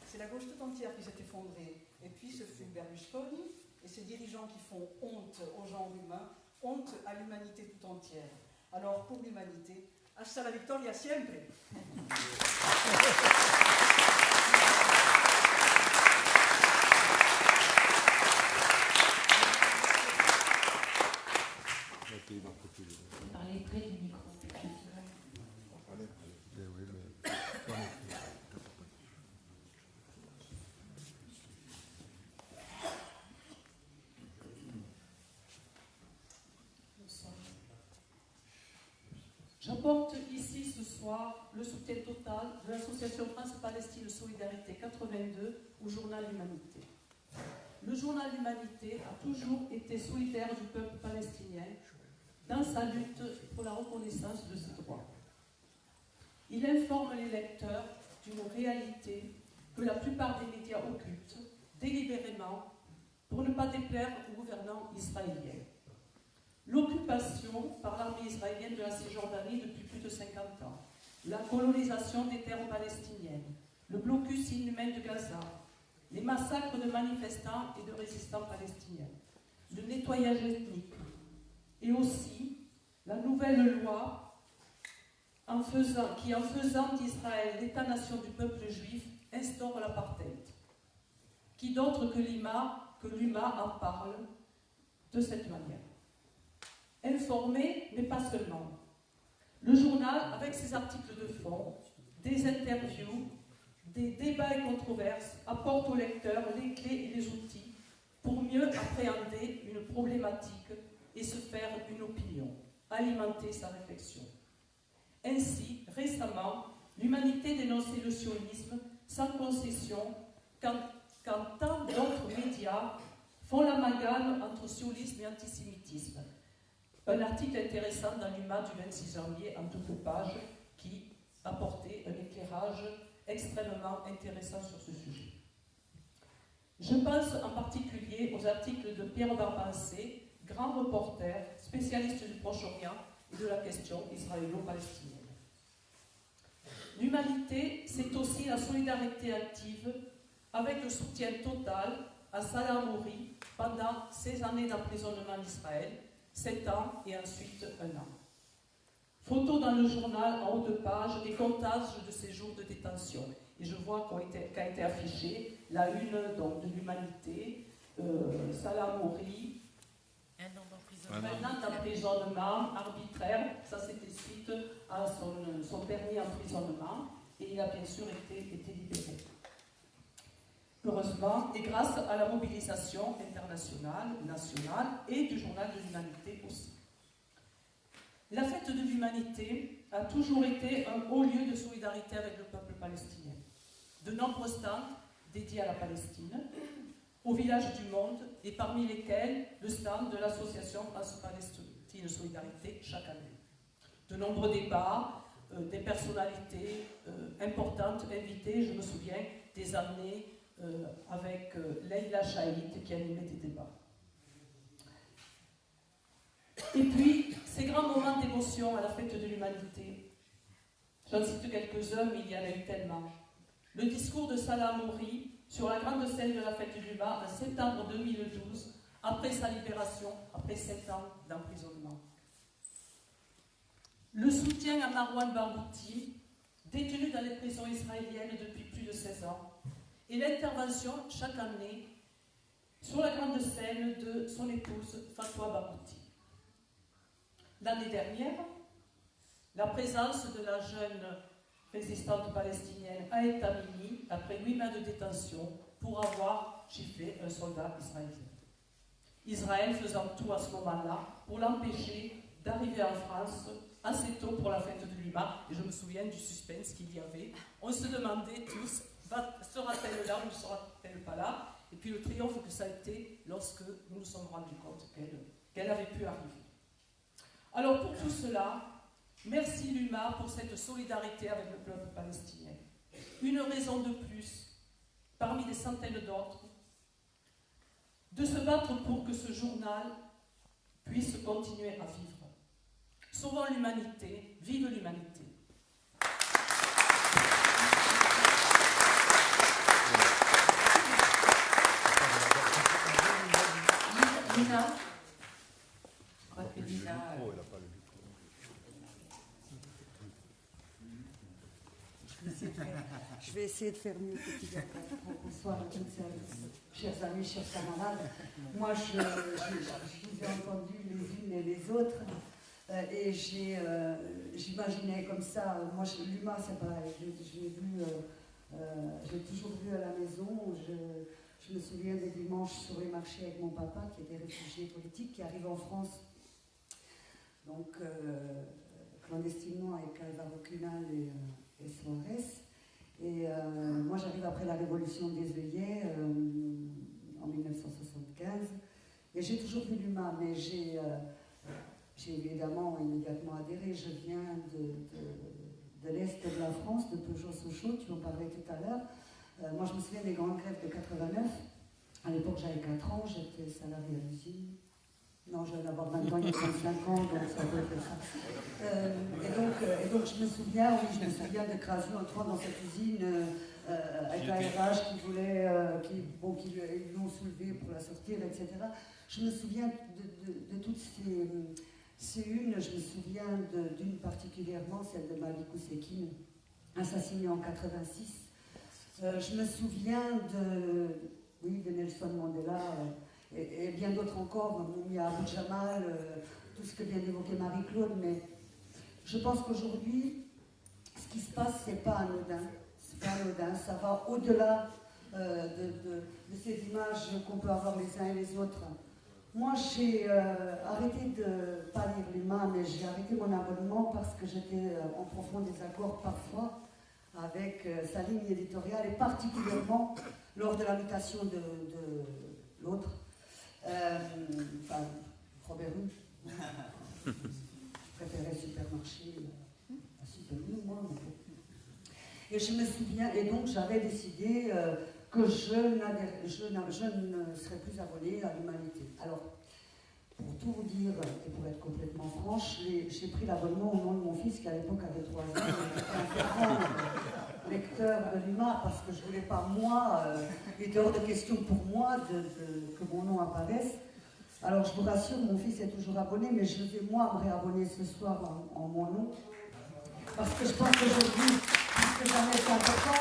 c'est la gauche tout entière qui s'est effondrée. Et puis ce fut Berlusconi et ses dirigeants qui font honte au genre humain, honte à l'humanité tout entière. Alors pour l'humanité, hasta la victoria siempre. Parlez près du micro. J'apporte ici ce soir le soutien total de l'association France-Palestine Solidarité 82 au journal Humanité. Le journal Humanité a toujours été solidaire du peuple palestinien dans sa lutte pour la reconnaissance de ses droits. Il informe les lecteurs d'une réalité que la plupart des médias occultent délibérément pour ne pas déplaire aux gouvernants israéliens. l'occupation par l'armée israélienne de la Cisjordanie depuis plus de 50 ans, la colonisation des terres palestiniennes, le blocus inhumain de Gaza, les massacres de manifestants et de résistants palestiniens, le nettoyage ethnique, et aussi la nouvelle loi qui, en faisant d'Israël l'État-nation du peuple juif, instaure l'apartheid. Qui d'autre que l'UMA en parle de cette manière. Informé, mais pas seulement. Le journal, avec ses articles de fond, des interviews, des débats et controverses, apporte au lecteur les clés et les outils pour mieux appréhender une problématique et se faire une opinion, alimenter sa réflexion. Ainsi, récemment, l'Humanité dénonçait le sionisme sans concession quand tant d'autres médias font l'amalgame entre sionisme et antisémitisme. Un article intéressant dans l'UMA du 26 janvier en double page qui apportait un éclairage extrêmement intéressant sur ce sujet. Je pense en particulier aux articles de Pierre Barbancé, grand reporter, spécialiste du Proche-Orient et de la question israélo-palestinienne. L'humanité, c'est aussi la solidarité active avec le soutien total à Salah Hamouri pendant 16 années d'emprisonnement en Israël, 7 ans et ensuite 1 an. Photo dans le journal en haut de page et comptage de ces jours de détention. Et je vois qu'a été affichée la une donc, de l'Humanité, Salah Hamouri, un an d'emprisonnement arbitraire, ça c'était suite à son dernier emprisonnement, et il a bien sûr été libéré. Heureusement, et grâce à la mobilisation internationale, nationale et du journal de l'Humanité aussi. La fête de l'Humanité a toujours été un haut lieu de solidarité avec le peuple palestinien. De nombreux stands dédiés à la Palestine, au village du monde, et parmi lesquels le stand de l'association France-Palestine Solidarité chaque année. De nombreux débats, des personnalités importantes invitées, je me souviens des années avec Leïla Chaïd qui animait des débats. Et puis, ces grands moments d'émotion à la fête de l'Humanité, j'en cite quelques-uns, mais il y en a eu tellement. Le discours de Salah Hamouri sur la grande scène de la fête du Luba en septembre 2012, après sa libération, après 7 ans d'emprisonnement. Le soutien à Marwan Barghouti, détenu dans les prisons israéliennes depuis plus de 16 ans, et l'intervention chaque année sur la grande scène de son épouse Fatwa Barghouti. L'année dernière, la présence de la jeune résistante palestinienne Aed Tamimi après 8 mois de détention pour avoir giflé un soldat israélien. Israël faisant tout à ce moment-là pour l'empêcher d'arriver en France assez tôt pour la fête de l'UMA. Et je me souviens du suspense qu'il y avait. On se demandait tous, sera-t-elle là ou ne sera-t-elle pas là? Et puis le triomphe que ça a été lorsque nous nous sommes rendus compte qu'elle avait pu arriver. Alors pour tout cela, merci l'UMA pour cette solidarité avec le peuple palestinien. Une raison de plus, parmi des centaines d'autres, de se battre pour que ce journal puisse continuer à vivre. Sauvons l'humanité, vive l'humanité. Lina, je crois que Lina... Je vais essayer de faire mieux que tu vas. Bonsoir à toutes et chers amis, chers camarades. Moi, je vous ai entendus les unes et les autres. Et j'imaginais comme ça. Moi, l'UMA, c'est pareil. J'ai toujours vu à la maison. Je me souviens des dimanches sur les marchés avec mon papa, qui était réfugié politique, qui arrive en France. Donc, clandestinement avec Alvaro Cunal et Suarez. Et moi, j'arrive après la révolution des œillets en 1975. Et j'ai toujours vu l'UMA, mais j'ai évidemment immédiatement adhéré. Je viens de l'Est de la France, de Peugeot-Sochaux, tu en parlais tout à l'heure. Moi, je me souviens des grandes grèves de 89. À l'époque, j'avais 4 ans, j'étais salarié à l'usine. Non, je vais avoir maintenant 35 ans, donc ça doit être ça. Et donc je me souviens de Krasio entrant dans cette usine avec la RH qui voulait, ils l'ont soulevé pour la sortir, etc. Je me souviens de toutes ces unes, je me souviens d'une particulièrement, celle de Malikou Sekine, assassinée en 86. Je me souviens de Nelson Mandela et bien d'autres encore, Moumia Abou Jamal, tout ce que vient d'évoquer Marie-Claude, mais je pense qu'aujourd'hui, ce qui se passe, c'est pas anodin. C'est pas anodin, ça va au-delà de ces images qu'on peut avoir les uns et les autres. Moi, j'ai arrêté de, pas lire l'humain, mais j'ai arrêté mon abonnement parce que j'étais en profond désaccord parfois avec sa ligne éditoriale, et particulièrement lors de la mutation de l'autre, Robert Hue. Je préférais Supermarché à Supermarché, moi. Et je me souviens, et donc j'avais décidé que je ne serais plus abonnée à l'Humanité. Alors, pour tout vous dire, et pour être complètement franche, j'ai pris l'abonnement au nom de mon fils qui à l'époque avait 3 ans, et était un fervent lecteur de l'UMA, parce que je ne voulais pas, moi, il était hors de question pour moi que mon nom apparaisse. Alors je vous rassure, mon fils est toujours abonné, mais je vais moi me réabonner ce soir en mon nom, parce que je pense qu'aujourd'hui, puisque jamais c'est important,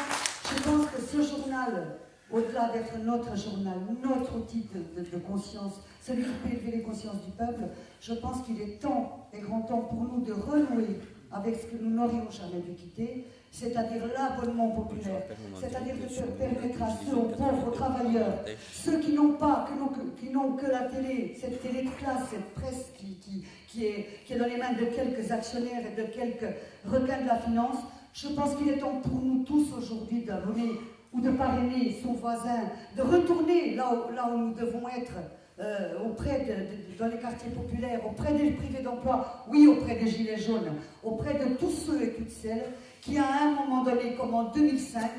je pense que ce journal, au-delà d'être notre journal, notre outil de conscience, celui qui peut élever les consciences du peuple, je pense qu'il est temps et grand temps pour nous de renouer avec ce que nous n'aurions jamais dû quitter, c'est-à-dire l'abonnement populaire, c'est-à-dire de permettre à ceux, aux pauvres, aux travailleurs, ceux qui n'ont que la télé, cette télé de classe, cette presse qui est dans les mains de quelques actionnaires et de quelques requins de la finance. Je pense qu'il est temps pour nous tous aujourd'hui d'abonner ou de parrainer son voisin, de retourner là où nous devons être, dans les quartiers populaires, auprès des privés d'emploi, oui, auprès des gilets jaunes, auprès de tous ceux et toutes celles qui, à un moment donné, comme en 2005,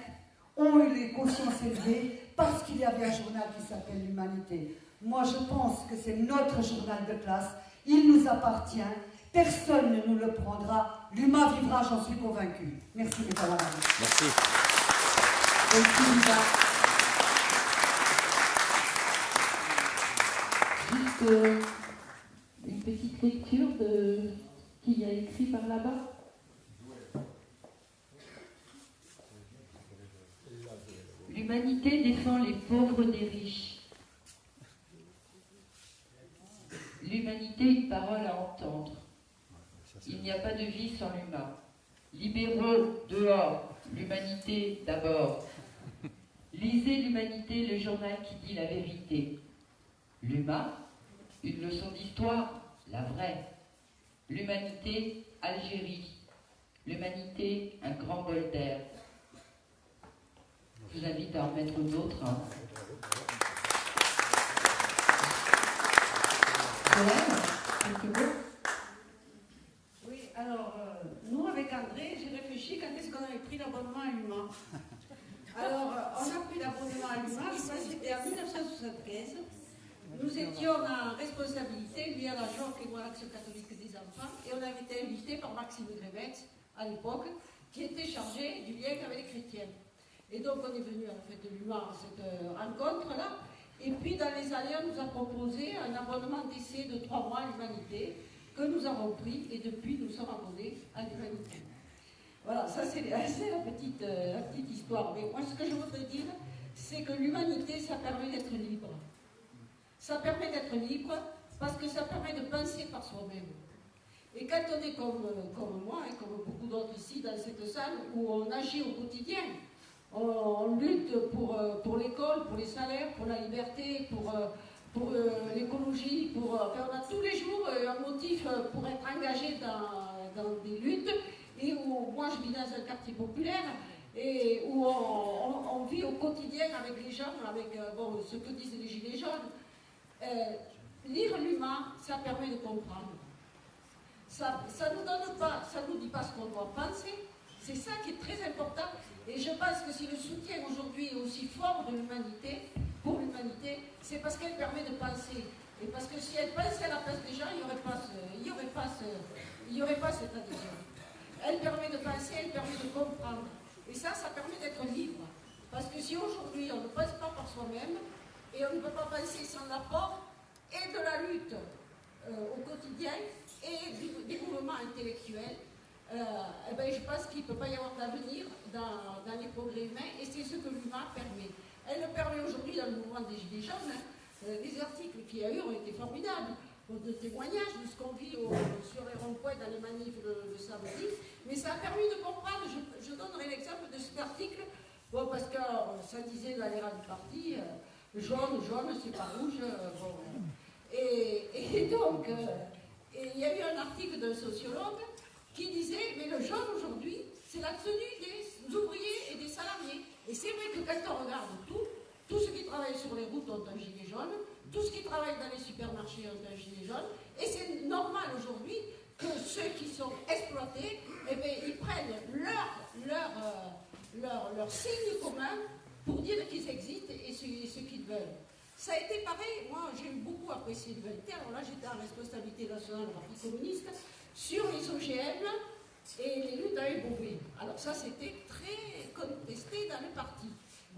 ont eu les consciences élevées parce qu'il y avait un journal qui s'appelle l'Humanité. Moi, je pense que c'est notre journal de classe, il nous appartient, personne ne nous le prendra, l'humain vivra, j'en suis convaincue. Merci, mes camarades. Merci. Juste une petite lecture de qui a écrit par là-bas. L'humanité défend les pauvres des riches. L'humanité, une parole à entendre. Il n'y a pas de vie sans l'humain. Libéraux, dehors. L'humanité, d'abord. Lisez l'Humanité, le journal qui dit la vérité. L'humain, une leçon d'histoire, la vraie. L'Humanité, Algérie. L'Humanité, un grand bol d'air. Je vous invite à en mettre d'autres. Hein. Quelques mots? Oui, alors, nous, avec André, j'ai réfléchi quand est-ce qu'on avait pris l'abonnement à l'humain. Alors, on a pris l'abonnement à l'humain, je pense que c'était en 1973. Nous étions en responsabilité, lui à la JOC et moi à l'Action catholique des enfants, et on avait été invités par Maxime Grémetz, à l'époque, qui était chargé du lien avec les chrétiens. Et donc, on est venu à la fête de l'humain à cette rencontre-là. Et puis, dans les années, on nous a proposé un abonnement d'essai de 3 mois à l'Humanité, que nous avons pris, et depuis, nous sommes abonnés à l'Humanité. Voilà, ça c'est la petite histoire. Mais moi, ce que je voudrais dire, c'est que l'Humanité, ça permet d'être libre. Ça permet d'être libre parce que ça permet de penser par soi-même. Et quand on est comme moi, et comme beaucoup d'autres ici dans cette salle, où on agit au quotidien, on lutte pour l'école, pour les salaires, pour la liberté, pour l'écologie, on a tous les jours un motif pour être engagé dans des luttes, et où moi je vis dans un quartier populaire, et où on vit au quotidien avec les gens, avec ce que disent les gilets jaunes. Lire l'humain, ça permet de comprendre. Ça nous dit pas ce qu'on doit penser. C'est ça qui est très important. Et je pense que si le soutien aujourd'hui est aussi fort de l'humanité, pour l'humanité, c'est parce qu'elle permet de penser Et parce que si elle pensait à la place des gens, il n'y aurait pas cette adhésion. Elle permet de penser, elle permet de comprendre. Et ça permet d'être libre. Parce que si aujourd'hui on ne pense pas par soi-même, et on ne peut pas penser sans l'apport et de la lutte au quotidien et des mouvements intellectuels, je pense qu'il ne peut pas y avoir d'avenir dans les progrès humains, et c'est ce que l'humain permet. Elle le permet aujourd'hui dans le mouvement des Gilets jaunes. Les articles qu'il y a eu ont été formidables, de témoignages de ce qu'on vit sur les ronds-points dans les manifs le samedi, mais ça a permis de comprendre. Je donnerai l'exemple de cet article, parce que ça disait dans les rangs du parti, jaune, c'est pas rouge. Et donc, il y a eu un article d'un sociologue qui disait, mais le jaune aujourd'hui, c'est la tenue des ouvriers et des salariés. Et c'est vrai que quand on regarde tous ceux qui travaillent sur les routes ont un gilet jaune, tous ceux qui travaillent dans les supermarchés ont un gilet jaune, et c'est normal aujourd'hui que ceux qui sont exploités, ils prennent leur signe commun pour dire qu'ils existent et ce qu'ils veulent. Ça a été pareil, moi j'ai beaucoup apprécié le VLT, alors là j'étais en responsabilité nationale du Parti communiste, sur les OGM et les luttes à Beauvais. Alors ça c'était très contesté dans le parti.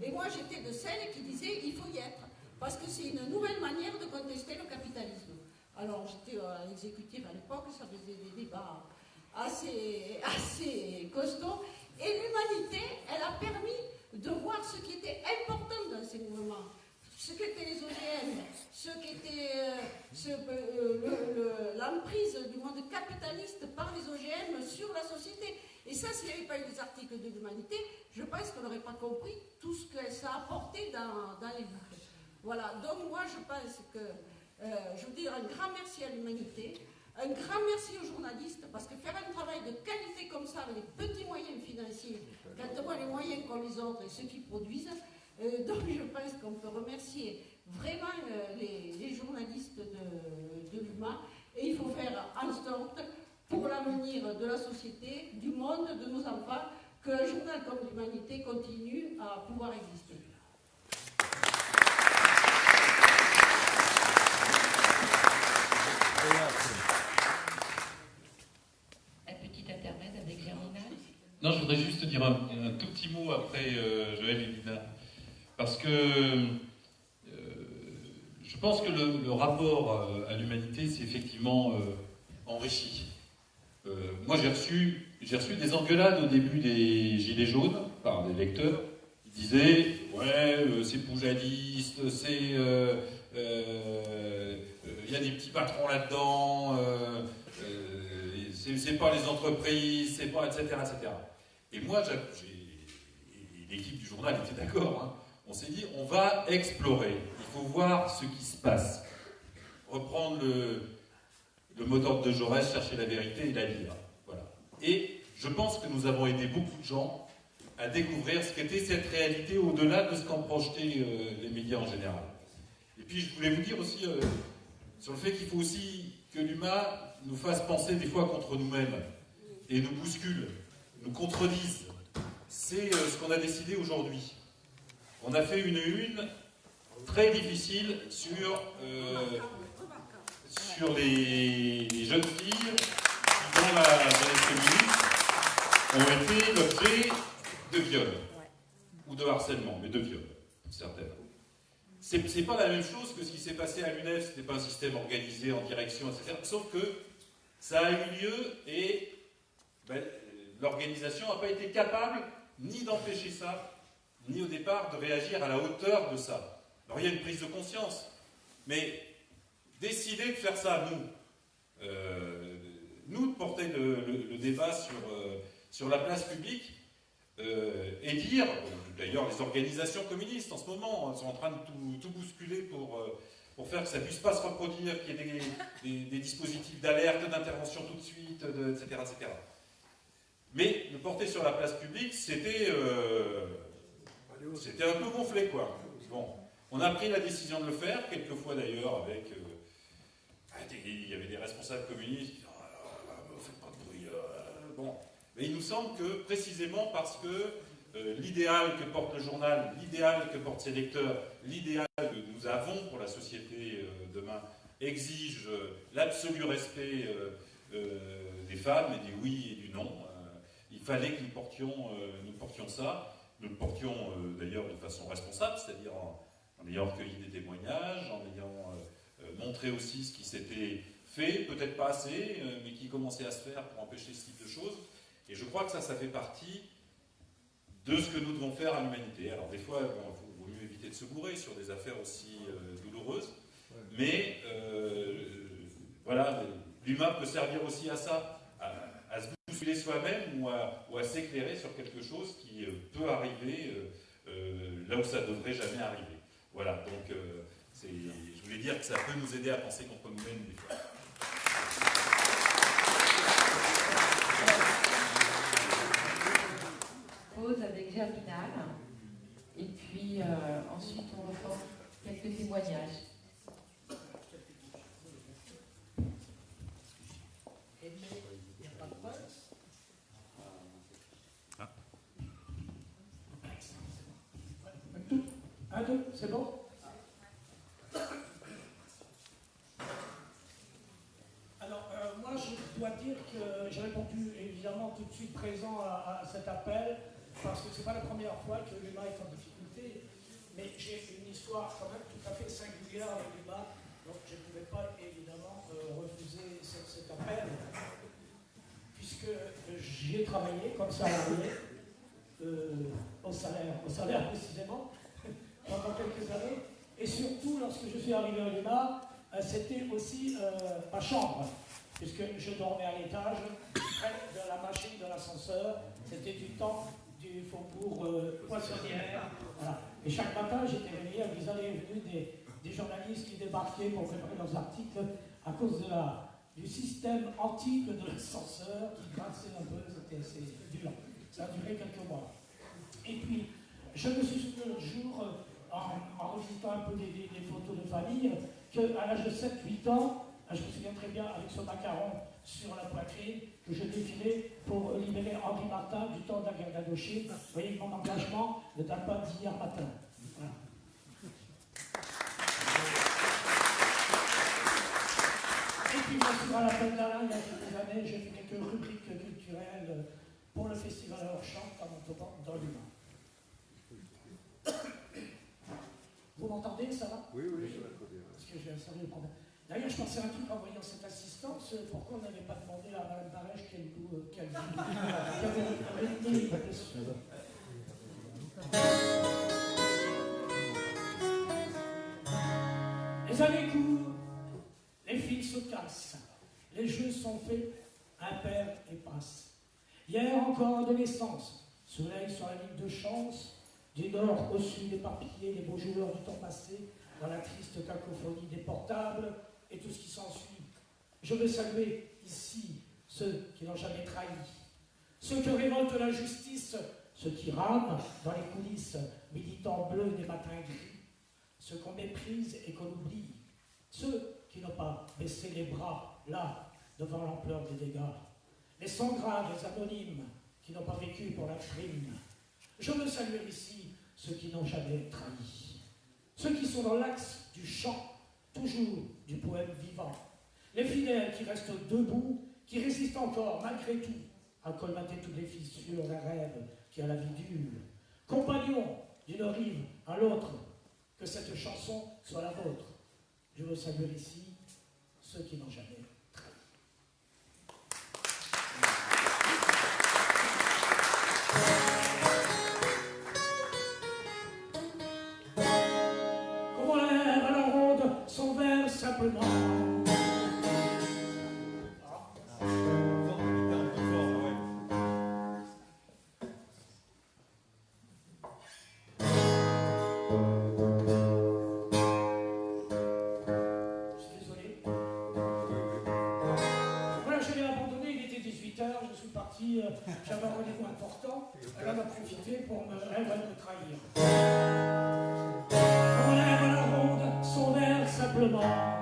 Et moi j'étais de celles qui disaient il faut y être, parce que c'est une nouvelle manière de contester le capitalisme. Alors j'étais à l'exécutif à l'époque, ça faisait des débats assez costauds, et l'humanité, elle a permis de voir ce qui était important dans ces mouvements. Ce qu'étaient les OGM, ce qu'était l'emprise du monde capitaliste par les OGM sur la société. Et ça, s'il n'y avait pas eu des articles de l'humanité, je pense qu'on n'aurait pas compris tout ce que ça a apporté dans les luttes. Voilà, donc moi je pense que, je veux dire un grand merci à l'humanité, un grand merci aux journalistes, parce que faire un travail de qualité comme ça, avec des petits moyens financiers, quand on voit les moyens qu'ont les autres et ceux qui produisent, donc je pense qu'on peut remercier vraiment les journalistes de l'UMA, et il faut faire en sorte, pour l'avenir de la société, du monde, de nos enfants, qu'un journal comme l'Humanité continue à pouvoir exister. Un petit intermède avec Germinal. Non, je voudrais juste dire un tout petit mot après Joël et Lina. Parce que je pense que le rapport à l'humanité s'est effectivement enrichi. Moi, j'ai reçu des engueulades au début des Gilets jaunes par des lecteurs. Ils disaient « Ouais, c'est poujadiste, il y a des petits patrons là-dedans, c'est pas les entreprises, c'est pas... etc. etc. » Et moi, l'équipe du journal était d'accord, hein. On s'est dit, on va explorer, il faut voir ce qui se passe. Reprendre le mot d'ordre de Jaurès, chercher la vérité et la lire. Voilà. Et je pense que nous avons aidé beaucoup de gens à découvrir ce qu'était cette réalité au-delà de ce qu'en projetaient les médias en général. Et puis je voulais vous dire aussi sur le fait qu'il faut aussi que l'humain nous fasse penser des fois contre nous-mêmes et nous bouscule, nous contredise. C'est ce qu'on a décidé aujourd'hui. On a fait une très difficile sur les jeunes filles qui, dans la jeunesse féministe, ont été l'objet de viol, ou de harcèlement, mais de viol, pour certaines. C'est pas la même chose que ce qui s'est passé à l'UNEF, c'était pas un système organisé en direction, etc. Sauf que ça a eu lieu et l'organisation n'a pas été capable ni d'empêcher ça, ni au départ de réagir à la hauteur de ça. Alors il y a une prise de conscience, mais décider de faire ça, nous de porter le débat sur la place publique, et dire, d'ailleurs les organisations communistes en ce moment sont en train de tout bousculer pour faire que ça ne puisse pas se reproduire, qu'il y ait des dispositifs d'alerte, d'intervention tout de suite, etc., etc. Mais le porter sur la place publique, c'était un peu gonflé, quoi. Bon, on a pris la décision de le faire, quelquefois d'ailleurs, avec... il y avait des responsables communistes qui disaient « faites pas de bruit. » Bon. Mais il nous semble que, précisément parce que l'idéal que porte le journal, l'idéal que portent ses lecteurs, l'idéal que nous avons pour la société demain, exige l'absolu respect des femmes et du oui et du non. Il fallait que nous portions ça. Nous le portions d'ailleurs de façon responsable, c'est-à-dire en ayant recueilli des témoignages, en ayant montré aussi ce qui s'était fait, peut-être pas assez, mais qui commençait à se faire pour empêcher ce type de choses. Et je crois que ça fait partie de ce que nous devons faire à l'humanité. Alors des fois, il vaut mieux éviter de se bourrer sur des affaires aussi douloureuses, mais voilà, l'humain peut servir aussi à ça, à se bousculer soi-même ou à s'éclairer sur quelque chose qui peut arriver là où ça ne devrait jamais arriver. Voilà, donc je voulais dire que ça peut nous aider à penser contre nous-mêmes des fois. Pause avec Germinal, et puis ensuite on reprend quelques témoignages. Un, deux, c'est bon? Alors, moi, je dois dire que j'ai répondu évidemment tout de suite présent à cet appel, parce que ce n'est pas la première fois que l'humain est en difficulté, mais j'ai une histoire quand même tout à fait singulière avec l'humain, donc je ne pouvais pas évidemment refuser cet appel, puisque j'y ai travaillé comme salarié, au salaire précisément, pendant quelques années, et surtout lorsque je suis arrivé à l'UMA, c'était aussi ma chambre, puisque je dormais à l'étage, près de la machine de l'ascenseur, c'était du temps du faubourg Poissonnière, voilà. Et chaque matin, j'étais réveillé avec des allées et venues des journalistes qui débarquaient pour préparer leurs articles à cause du système antique de l'ascenseur qui grinçait un peu, c'était assez violent. Ça a duré quelques mois. Et puis, je me suis souvenu l'autre jour, en revisitant un peu des photos de famille, qu'à l'âge de 7-8 ans, je me souviens très bien avec ce macaron sur la poitrine, que je défilais pour libérer Henri Martin du temps de la guerre d'Indochine. Vous voyez que mon engagement ne date pas d'hier matin. Voilà. Et puis bien sûr, à la Plaine d'Alain, il y a quelques années, j'ai fait quelques rubriques culturelles pour le festival à Orchamps, à Montauban, dans l'humain. Vous m'entendez, ça va? Oui, ça va très bien. Parce que j'ai un sérieux problème. D'ailleurs, je pensais à un truc en voyant cette assistance, pourquoi on n'avait pas demandé à Mme Barèche qu'elle Les années courent, les filles se cassent, les jeux sont faits, impairs et passent. Hier encore adolescence, soleil sur la ligne de chance, du nord au sud éparpillés, les beaux joueurs du temps passé, dans la triste cacophonie des portables et tout ce qui s'ensuit. Je veux saluer ici ceux qui n'ont jamais trahi, ceux que révolte la justice, ceux qui rament dans les coulisses, militants bleus des matins gris, ceux qu'on méprise et qu'on oublie, ceux qui n'ont pas baissé les bras, là, devant l'ampleur des dégâts, les sans graves, les anonymes, qui n'ont pas vécu pour la crime. Je veux saluer ici ceux qui n'ont jamais trahi, ceux qui sont dans l'axe du chant, toujours du poème vivant, les fidèles qui restent debout, qui résistent encore, malgré tout, à colmater toutes les fissures d'un rêve qui a la vie dure, compagnons d'une rive à l'autre, que cette chanson soit la vôtre. Je veux saluer ici ceux qui n'ont jamais trahi. Comment l'air à la ronde son verre simplement. J'avais un rendez-vous important, elle en a profité pour me trahir. On lève à la ronde son verre simplement.